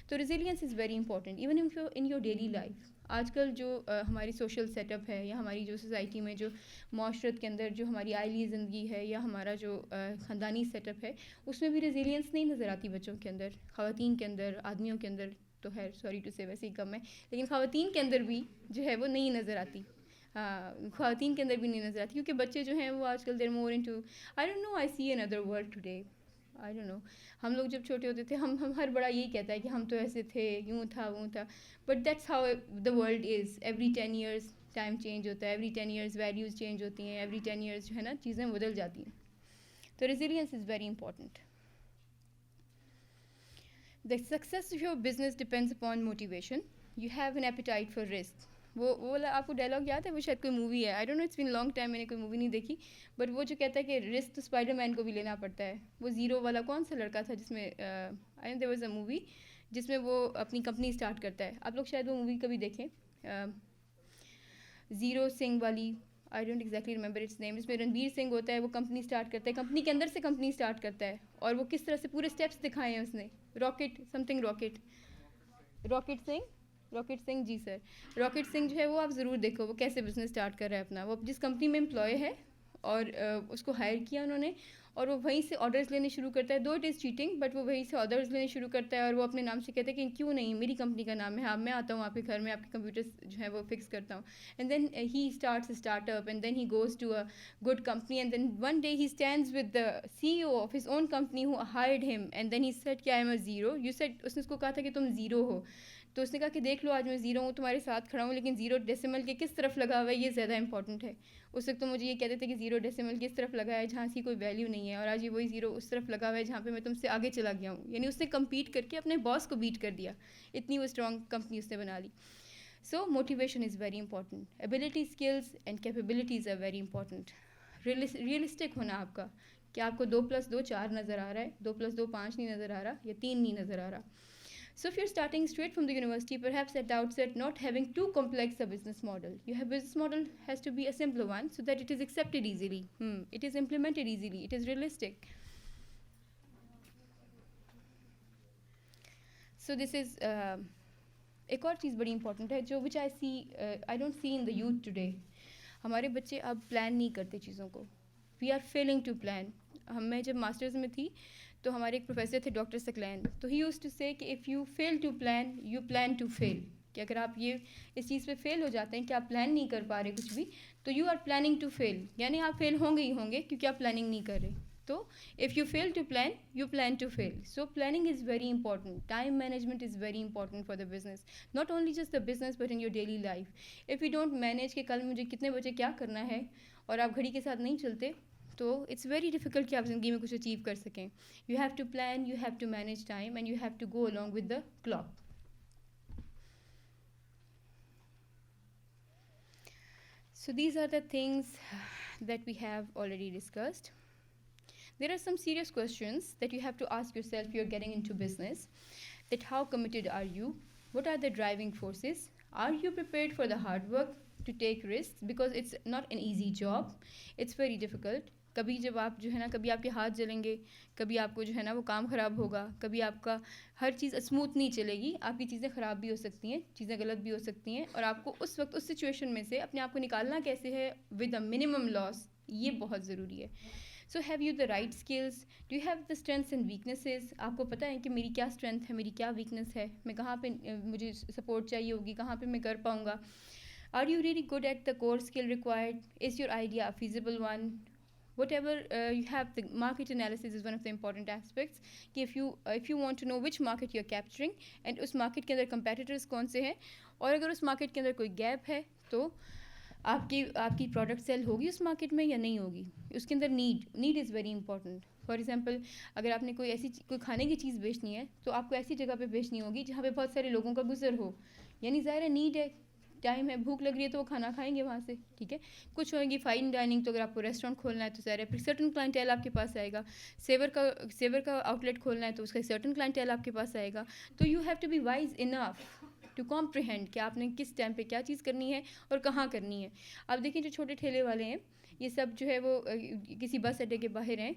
تو resilience is very important even in your daily life. آج کل جو ہماری سوشل سیٹ اپ ہے یا ہماری جو سوسائٹی میں جو معاشرت کے اندر جو ہماری آئلی زندگی ہے یا ہمارا جو خاندانی سیٹ اپ ہے, اس میں بھی ریزیلینس نہیں نظر آتی بچوں کے اندر, خواتین کے اندر, آدمیوں کے اندر. تو تو خیر سوری ٹو سے ویسے ہی کم ہے, لیکن خواتین کے اندر بھی جو ہے وہ نہیں نظر آتی. خواتین کے اندر بھی نہیں نظر آتی, کیونکہ بچے جو ہیں وہ آج کل there more into I don't know, I see an other world today, I don't know. ہم لوگ جب چھوٹے ہوتے تھے ہم ہر بڑا یہی کہتا ہے کہ ہم تو ایسے تھے, یوں تھا وہ تھا, but that's how the world is. Every 10 years time change ہوتا ہے, ایوری 10 years ویلیوز چینج ہوتی ہیں, ایوری 10 years جو ہے نا چیزیں بدل جاتی ہیں. تو resilience is very important. The success of your business depends upon motivation. You have an appetite for risk. وہ آپ کو ڈائلاگ یاد ہے, وہ شاید کوئی مووی ہے, I don't know, it's been long time, میں نے کوئی مووی نہیں دیکھی, بٹ وہ جو کہتا ہے کہ رسک تو اسپائڈر مین کو بھی لینا پڑتا ہے. وہ زیرو والا کون سا لڑکا تھا جس میں آئی نو دیر واز اے مووی جس میں وہ اپنی کمپنی اسٹارٹ کرتا ہے. آپ لوگ شاید وہ مووی کبھی دیکھیں, زیرو سنگھ والی, آئی ڈونٹ ایگزیکٹلی ریممبر اٹس نیم, جس میں رنویر سنگھ ہوتا ہے, وہ کمپنی اسٹارٹ کرتا ہے, کمپنی کے اندر سے کمپنی اسٹارٹ کرتا ہے, اور وہ کس طرح سے پورے اسٹیپس دکھائے ہیں اس نے. راکٹ سنگھ جی سر, راکٹ سنگھ جو ہے وہ آپ ضرور دیکھو, وہ کیسے بزنس اسٹارٹ کر رہا ہے اپنا. وہ جس کمپنی میں امپلائی ہے اور اس کو ہائر کیا انہوں نے, اور وہ وہیں سے آرڈرز لینے شروع کرتا ہے. دو اٹ از چیٹنگ, بٹ وہ وہیں سے آرڈرز لینے شروع کرتا ہے, اور وہ اپنے نام سے کہتا ہے کہ کیوں نہیں, میری کمپنی کا نام ہے, ہاں میں آتا ہوں آپ کے گھر میں, آپ کے کمپیوٹرز جو ہے وہ فکس کرتا ہوں. And then he starts startup, and then he goes to a good company, and then one day he stands with the CEO of his own company who hired him, and then he said کہ I am a zero. You said, اس نے اس کو کہا تھا کہ تم zero ہو, تو اس نے کہا کہ دیکھ لو آج میں زیرو ہوں, تمہارے ساتھ کھڑا ہوں, لیکن زیرو ڈیسیمل کے کس طرف لگا ہوا ہے یہ زیادہ امپورٹنٹ ہے. اس وقت تو مجھے یہ کہتے تھے کہ زیرو ڈیسیمل کس طرف لگا ہے جہاں اس کی کوئی ویلیو نہیں ہے, اور آج یہ وہی زیرو اس طرف لگا ہوا ہے جہاں پہ میں تم سے آگے چلا گیا ہوں. یعنی اس نے کمپیٹ کر کے اپنے باس کو بیٹ کر دیا, اتنی وہ اسٹرانگ کمپنی اس نے بنا لی. So motivation is very important. Ability, skills and capabilities are very important. Realistic ہونا آپ کا, کہ آپ کو 2+2 4 نظر آ رہا ہے, 2+2 5 نہیں نظر آ رہا, یا 3 نہیں نظر آ رہا. So if you're starting straight from the university, perhaps at the outset not having too complex a business model. Your business model has to be a simpler one so that it is accepted easily. It is implemented easily. It is realistic. So this is ایک اور چیز بڑی important ہے جو which I don't see in the youth today. ہمارے بچے اب plan نہیں کرتے چیزوں کو. We are failing to plan. میں جب ماسٹرز میں تھی تو ہمارے ایک پروفیسر تھے ڈاکٹر سکلین, تو ہی یوز ٹو سے کہ if you fail to plan you plan to fail. کہ اگر آپ یہ اس چیز پہ فیل ہو جاتے ہیں کہ آپ پلان نہیں کر پا رہے کچھ بھی, تو یو آر پلاننگ ٹو فیل, یعنی آپ فیل ہوں گے ہی ہوں گے کیونکہ آپ پلاننگ نہیں کر رہے. تو if you fail to plan you plan to fail. So planning is very important. Time management is very important for the business, not only just the business but in your daily life. If you don't manage کہ کل مجھے کتنے بجے کیا کرنا ہے, اور آپ گھڑی کے ساتھ نہیں چلتے, تو اٹس ویری ڈیفیکلٹ کہ آپ زندگی میں کچھ اچیو کر سکیں. You have to plan, you have to manage time, and you have to go along with the clock. So these are the things that we have already discussed. There are some serious questions that you have to ask yourself if you're getting into business. That how committed are you? What are the driving forces? Are you prepared for the hard work to take risks? Because it's not an easy job. It's very difficult. کبھی جب آپ جو ہے نا, کبھی آپ کے ہاتھ جلیں گے, کبھی آپ کو جو ہے نا وہ کام خراب ہوگا, کبھی آپ کا ہر چیز اسموتھ نہیں چلے گی, آپ کی چیزیں خراب بھی ہو سکتی ہیں, چیزیں غلط بھی ہو سکتی ہیں, اور آپ کو اس وقت اس سچویشن میں سے اپنے آپ کو نکالنا کیسے ہے ود اے منیمم لاس, یہ بہت ضروری ہے. So have you the right skills, do you have the strengths and weaknesses. آپ کو پتہ ہے کہ میری کیا اسٹرینتھ ہے, میری کیا ویکنیس ہے, میں کہاں پہ مجھے سپورٹ چاہیے ہوگی, کہاں پہ میں کر پاؤں گا. Are you really good at the core skill required, is your idea a feasible one. Whatever you have, the market analysis is one of the important aspects. کہ if you want to know which market you are capturing and اس market کے اندر competitors کون سے ہیں, اور اگر اس market کے اندر کوئی gap ہے تو آپ کی product sell ہوگی اس market میں یا نہیں ہوگی. اس کے اندر need is very important. For example اگر آپ نے کوئی کھانے کی چیز بیچنی ہے تو آپ کو ایسی جگہ پہ بیچنی ہوگی جہاں پہ بہت سارے لوگوں کا گزر ہو, یعنی ظاہر ہے نیڈ ہے, ٹائم ہے, بھوک لگ رہی ہے تو وہ کھانا کھائیں گے وہاں سے, ٹھیک ہے. کچھ ہوئیں گی فائن ڈائننگ, تو اگر آپ کو ریسٹورینٹ کھولنا ہے تو ظاہر ہے پھر سرٹن کلائنٹیل آپ کے پاس آئے گا. سیور کا آؤٹ لیٹ کھولنا ہے تو اس کا سرٹن کلائنٹیل آپ کے پاس آئے گا. تو you have to be wise enough to comprehend کہ آپ نے کس ٹائم پہ کیا چیز کرنی ہے اور کہاں کرنی ہے. آپ دیکھیں جو چھوٹے ٹھیلے والے ہیں یہ سب جو ہے وہ کسی بس اڈے کے باہر ہیں,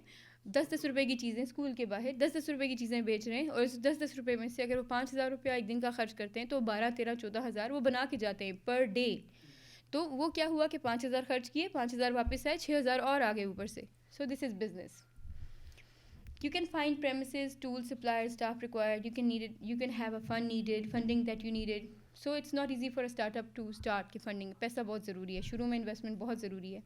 10-10 روپے کی چیزیں اسکول کے باہر 10-10 روپے کی چیزیں بیچ رہے ہیں, اور اس 10-10 روپے میں سے اگر وہ 5,000 روپیہ ایک دن کا خرچ کرتے ہیں تو 12-13-14,000 وہ بنا کے جاتے ہیں پر ڈے. تو وہ کیا ہوا کہ 5,000 خرچ کیے, 5,000 واپس آئے, 6,000 اور آگے اوپر سے. So this is business. You can find premises, tools, suppliers, staff required. You can have a fund needed, funding that you needed. So it's not easy for a startup to start کہ funding پیسہ بہت ضروری ہے, شروع میں investment بہت ضروری ہے.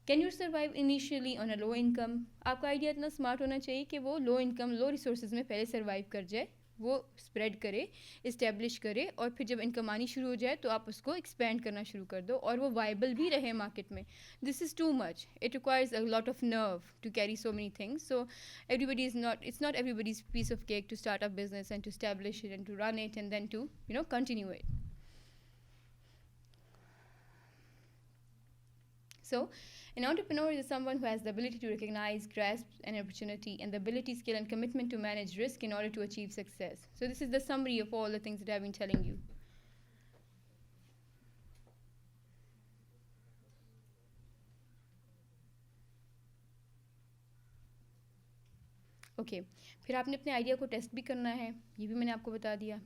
Can you survive initially on a low income? آپ کا آئیڈیا اتنا اسمارٹ ہونا چاہیے کہ وہ لو انکم لو ریسورسز میں پہلے سروائیو کر جائے, وہ اسپریڈ کرے, اسٹیبلش کرے, اور پھر جب انکم آنی شروع ہو جائے تو آپ اس کو ایکسپینڈ کرنا شروع کر دو, اور وہ وائبل بھی رہے مارکیٹ میں. This is too much, it requires a lot of nerve to carry so many things. So it's not everybody's piece of cake to start up business and to establish it and to run it and then to continue it. So, an entrepreneur is someone who has the ability to recognize, grasp an opportunity, and the ability, skill, and commitment to manage risk in order to achieve success. So, this is the summary of all the things that I've been telling you. Okay, پھر آپ نے اپنے idea کو test بھی کرنا ہے, یہ بھی میں نے آپ کو بتا دیا.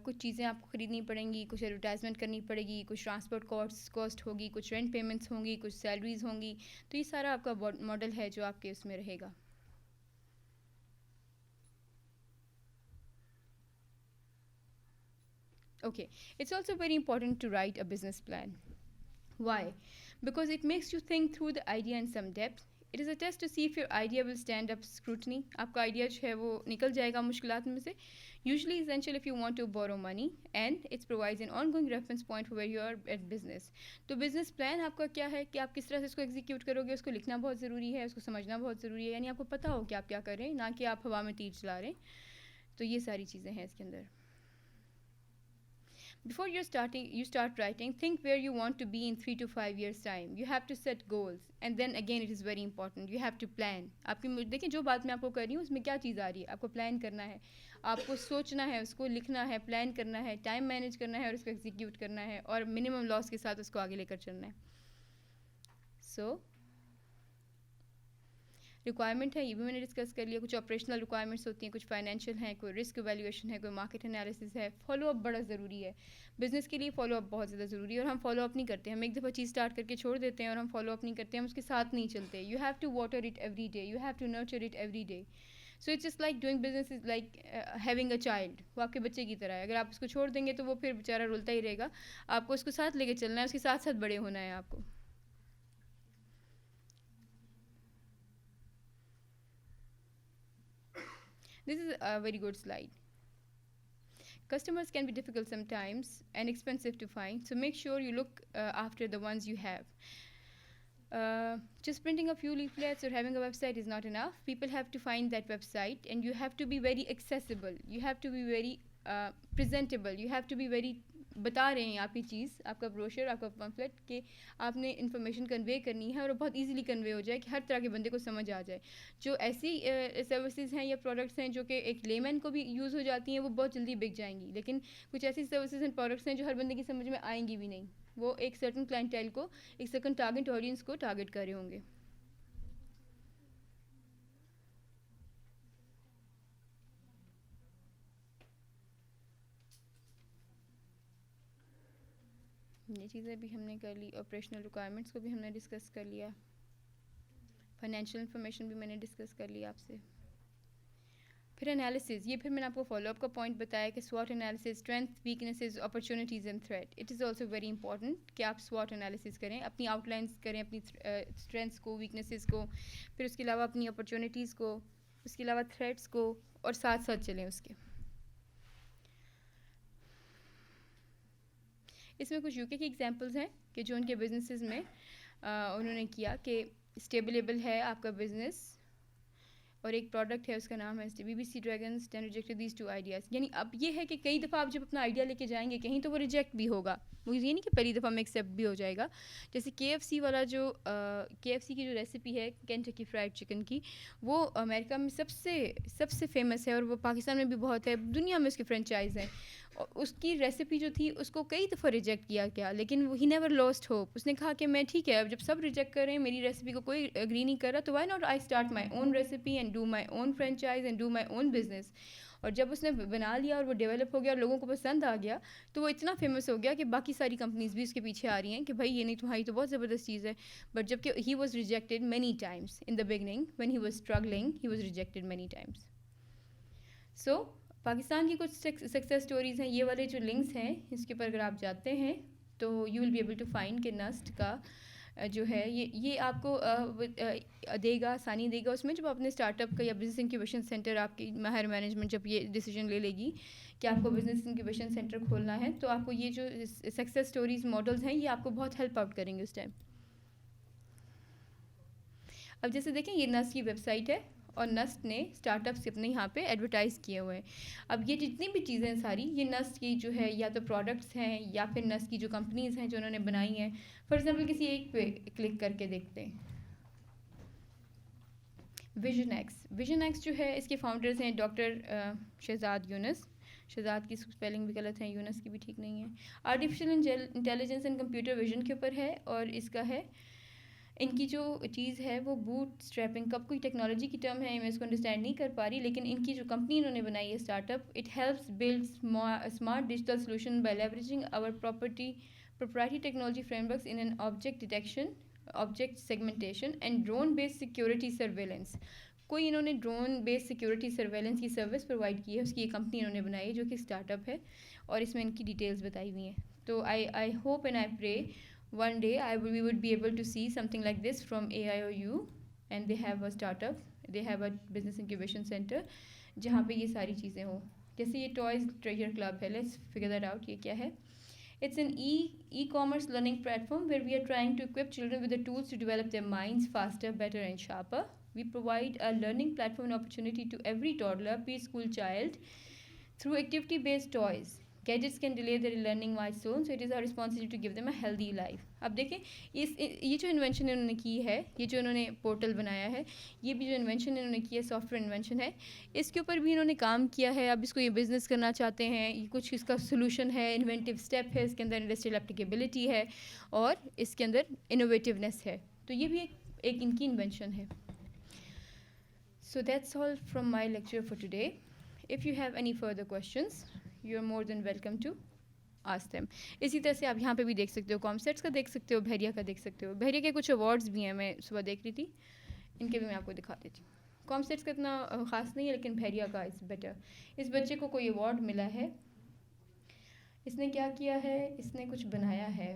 کچھ چیزیں آپ کو خریدنی پڑیں گی, کچھ ایڈورٹائزمنٹ کرنی پڑے گی, کچھ ٹرانسپورٹ کاسٹ ہوگی, کچھ رینٹ پیمنٹس ہوں گی, کچھ سیلریز ہوں گی. تو یہ سارا آپ کا ماڈل ہے جو آپ کے اس میں رہے گا. Okay, it's also very important to write a business plan. Why? Because it makes you think through the idea in some depth. It is a test to see if your idea will stand up scrutiny. آپ کا idea جو ہے وہ نکل جائے گا مشکلات میں سے. Usually essential if you want to borrow money, and it provides an ongoing reference point for where you are at business. تو بزنس پلان آپ کا کیا ہے کہ آپ کس طرح سے اس کو ایگزیکیوٹ کرو گے, اس کو لکھنا بہت ضروری ہے, اس کو سمجھنا بہت ضروری ہے, یعنی آپ کو پتہ ہو کہ آپ کیا کر رہے ہیں, نہ کہ آپ ہوا میں تیر چلا رہے ہیں. تو یہ ساری چیزیں ہیں اس کے اندر. Before you start writing, think where you want to be in 3 to 5 years time. You have to set goals, and then again it is very important, you have to plan. آپ کی دیکھیں جو بات میں آپ کو کر رہی ہوں اس میں کیا چیز آ رہی ہے, آپ کو پلان کرنا ہے, آپ کو سوچنا ہے, اس کو لکھنا ہے, پلان کرنا ہے, ٹائم مینیج کرنا ہے, اور اس کو ایگزیکیوٹ کرنا ہے, اور منیمم لاس کے ساتھ اس کو آگے لے کر چلنا ہے. سو ریکوائرمنٹ ہے, یہ بھی میں نے ڈسکس کر لیا. کچھ آپریشنل ریکوائرمنٹس ہوتی ہیں, کچھ فائنینشیل ہیں, کوئی رسک ایویلیویشن ہے, کوئی مارکیٹ انالیسس ہے. فالو اپ بڑا ضروری ہے بزنس کے لیے, فالو اپ بہت زیادہ ضروری ہے, اور ہم فالو اپ نہیں کرتے. ہم ایک دفعہ چیز اسٹارٹ کر کے چھوڑ دیتے ہیں اور ہم فالو اپ نہیں کرتے, ہم اس کے ساتھ نہیں چلتے. You have to water it every day, you have to nurture it every day. So it's just like doing business is like having a child. وہ آپ کے بچے کی طرح ہے, اگر آپ اس کو چھوڑ دیں گے تو وہ پھر بیچارہ رولتا ہی رہے گا. آپ کو اس کو ساتھ لے کے چلنا ہے, اس کے ساتھ ساتھ بڑے ہونا ہے آپ کو. This is a very good slide. Customers can be difficult sometimes and expensive to find, so make sure you look after the ones you have. Just printing a few leaflets or having a website is not enough. People have to find that website, and you have to be very accessible. You have to be very presentable. You have to be very بتا رہے ہیں آپ کی چیز, آپ کا brochure, آپ کا پمفلٹ, کہ آپ نے انفارمیشن کنوے کرنی ہے اور بہت ایزیلی کنوے ہو جائے کہ ہر طرح کے بندے کو سمجھ آ جائے. جو ایسی سروسز ہیں یا پروڈکٹس ہیں جو کہ ایک لیمین کو بھی یوز ہو جاتی ہیں, وہ بہت جلدی بک جائیں گی. لیکن کچھ ایسی سروسز اینڈ پروڈکٹس ہیں جو ہر بندے کی سمجھ میں آئیں گی بھی نہیں. وہ ایک سرٹن کلائنٹیل کو, ایک سرٹن ٹارگیٹ آڈینس کو ٹارگیٹ کر رہے ہوں گے. یہ چیزیں بھی ہم نے کر لی. آپریشنل ریکوائرمنٹس کو بھی ہم نے ڈسکس کر لیا. فائنینشیل انفارمیشن بھی میں نے ڈسکس کر لیا آپ سے. پھر انالیسز, یہ پھر میں نے آپ کو فالو اپ کا پوائنٹ بتایا کہ SWOT analysis, strength, weaknesses, opportunities and threat. It is also very important کہ آپ SWOT انالیسز کریں, اپنی آؤٹ لائنس کریں, اپنی اسٹرینتھس کو, ویکنیسز کو, پھر اس کے علاوہ اپنی اپرچونیٹیز کو, اس کے علاوہ تھریٹس کو, اور ساتھ ساتھ چلیں اس کے. اس میں کچھ UK کی ایگزامپلز ہیں کہ جو ان کے بزنسز میں انہوں نے کیا کہ اسٹیبلیبل ہے آپ کا بزنس, اور ایک پروڈکٹ ہے اس کا نام ہے BBC Dragons then rejected these 2 ideas. یعنی اب یہ ہے کہ کئی دفعہ آپ جب اپنا آئیڈیا لے کے جائیں گے کہیں تو وہ ریجیکٹ بھی ہوگا, وہ یہ نہیں کہ پہلی دفعہ میں ایکسیپٹ بھی ہو جائے گا. جیسے KFC والا جو KFC کی جو ریسیپی ہے کینٹکی فرائڈ چکن کی, وہ امریکہ میں سب سے فیمس ہے, اور وہ پاکستان میں بھی بہت ہے, دنیا میں اس کی فرینچائز ہیں. اس کی ریسیپی جو تھی اس کو کئی دفعہ ریجیکٹ کیا گیا, لیکن ہی نیور لاسٹ ہوپ. اس نے کہا کہ میں ٹھیک ہے, اب جب سب ریجیکٹ کر رہے ہیں, میری ریسیپی کو کوئی اگری نہیں کر رہا, تو why not I start my own recipe and do my own franchise and do my own business. اور جب اس نے بنا لیا اور وہ ڈیولپ ہو گیا اور لوگوں کو پسند آ گیا تو وہ اتنا فیمس ہو گیا کہ باقی ساری کمپنیز بھی اس کے پیچھے آ رہی ہیں کہ بھائی یہ نہیں تمہاری تو بہت زبردست چیز ہے. بٹ جب کہ he was rejected many times in the beginning when he was struggling he was rejected many times. So Pakistan کی کچھ سکسیز اسٹوریز ہیں, یہ والے جو لنکس ہیں اس کے اوپر اگر آپ جاتے ہیں تو you will be able to find کہ نسٹ کا جو ہے یہ آپ کو دے گا, آسانی دے گا اس میں جب آپ نے اسٹارٹ اپ کا یا بزنس انکیوبیشن سینٹر, آپ کی ماہر مینجمنٹ جب یہ ڈیسیجن لے لے گی کہ آپ کو بزنس انکیوبیشن سینٹر کھولنا ہے تو آپ کو یہ جو سکسیز اسٹوریز ماڈلز ہیں یہ آپ کو بہت ہیلپ آؤٹ کریں گے اس ٹائم. اب جیسے دیکھیں یہ نسٹ کی ویب سائٹ ہے اور نسٹ نے اسٹارٹ اپس اپنے یہاں پہ ایڈورٹائز کیے ہوئے ہیں. اب یہ جتنی بھی چیزیں ہیں ساری یہ نسٹ کی جو ہے یا تو پروڈکٹس ہیں یا پھر نسٹ کی جو کمپنیز ہیں جو انہوں نے بنائی ہیں. فار ایگزامپل کسی ایک پہ کلک کر کے دیکھتے ہیں, ویژن ایکس. ویژن ایکس جو ہے اس کے فاؤنڈرز ہیں ڈاکٹر شہزاد یونس. شہزاد کی اسپیلنگ بھی غلط ہے, یونس کی بھی ٹھیک نہیں ہے. Artificial intelligence and computer vision کے اوپر ہے اور اس کا ہے ان کی جو چیز ہے وہ بوٹ اسٹریپنگ. کب کوئی ٹیکنالوجی کی ٹرم ہے میں اس کو انڈرسٹینڈ نہیں کر پا رہی, لیکن ان کی جو کمپنی انہوں نے بنائی ہے startup, it helps build smart digital solution by leveraging our proprietary technology frameworks in an object detection, object segmentation and drone based security surveillance. کوئی انہوں نے ڈرون بیس سیکورٹی سرویلنس کی سروس پرووائڈ کی ہے, اس کی ایک کمپنی انہوں نے بنائی ہے جو کہ اسٹارٹ اپ ہے اور اس میں ان کی ڈیٹیلز بتائی ہوئی ہیں. تو آئی ہوپ اینڈ آئی پرے one day we would be able to see something like this from AIOU, and they have a startup, they have a business incubation center جہاں پہ یہ ساری چیزیں ہوں. جیسے یہ ٹوائز ٹریجر کلب ہے, لیٹس فگر دیٹ آؤٹ یہ کیا ہے. It's an e-commerce learning platform where we are trying to equip children with the tools to develop their minds faster, better and sharper. We provide a learning platform and opportunity to every toddler, preschool child through activity-based toys. Gadgets can delay their learning milestone, so it is our responsibility to give them a healthy life. اب دیکھیں یہ جو invention انہوں نے کی ہے, یہ جو انہوں نے پورٹل بنایا ہے, یہ بھی جو انوینشن انہوں نے کی ہے سافٹ ویئر انوینشن ہے, اس کے اوپر بھی انہوں نے کام کیا ہے. اب اس کو یہ بزنس کرنا چاہتے ہیں, یہ کچھ اس کا سولوشن ہے, انوینٹیو اسٹیپ ہے, اس کے اندر انڈسٹریل اپلیکیبلٹی ہے اور اس کے اندر انوویٹیونیس ہے. تو یہ بھی ایک ان کی انوینشن ہے. So that's all from my lecture for today. If you have any further questions, you are more than welcome to ask them. اسی طرح سے آپ یہاں پہ بھی دیکھ سکتے ہو, کامسیٹس کا دیکھ سکتے ہو, بحریہ کا دیکھ سکتے ہو. بحریہ کے کچھ ایوارڈز بھی ہیں, میں صبح دیکھ رہی تھی, ان کے بھی میں آپ کو دکھا دیتی ہوں. کامسیٹس کا اتنا خاص نہیں ہے لیکن بحریہ کا از بیٹر. اس بچے کو کوئی ایوارڈ ملا ہے. اس نے کیا کیا ہے, اس نے کچھ بنایا ہے.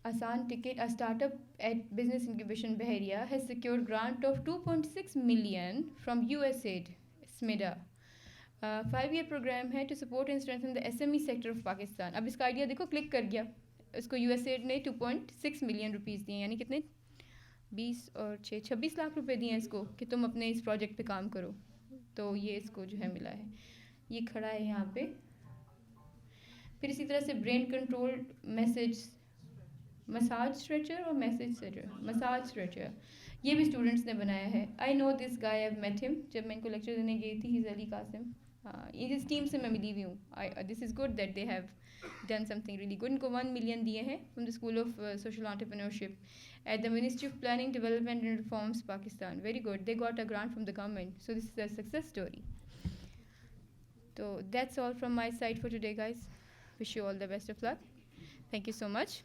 آسان ticket, a startup at Business Incubation Bahariya has secured grant of 2.6 million from USAID, SMIDA. 5-year program ہے to support and strengthen the SME sector of Pakistan. اب اس کا آئیڈیا دیکھو, کلک کر گیا, اس کو USAID نے 2.6 ملین روپیز دیے, یعنی کتنے 20 اور 26 لاکھ روپے دیے ہیں اس کو کہ تم اپنے اس پروجیکٹ پہ کام کرو. تو یہ اس کو جو ہے ملا ہے, یہ کھڑا ہے یہاں پہ. پھر اسی طرح سے برین کنٹرول مساج اسٹریچر اور مساج اسٹریچر, یہ بھی اسٹوڈنٹس نے بنایا ہے. آئی نو دس گائے, آئی میٹ ہم, جب میں ان کو لیکچر دینے گئی تھی, ہیز علی قاسم. اس ٹیم سے میں ملی ہوئی ہوں. This is good that they have done something really good. ان کو 1 ملین دیے ہیں from the school of social entrepreneurship at the ministry of planning development and reforms Pakistan. Very good, they got a grant from the government. So this is a success story. تو that's all from my side for today guys. Wish you all the best of luck. Thank you so much.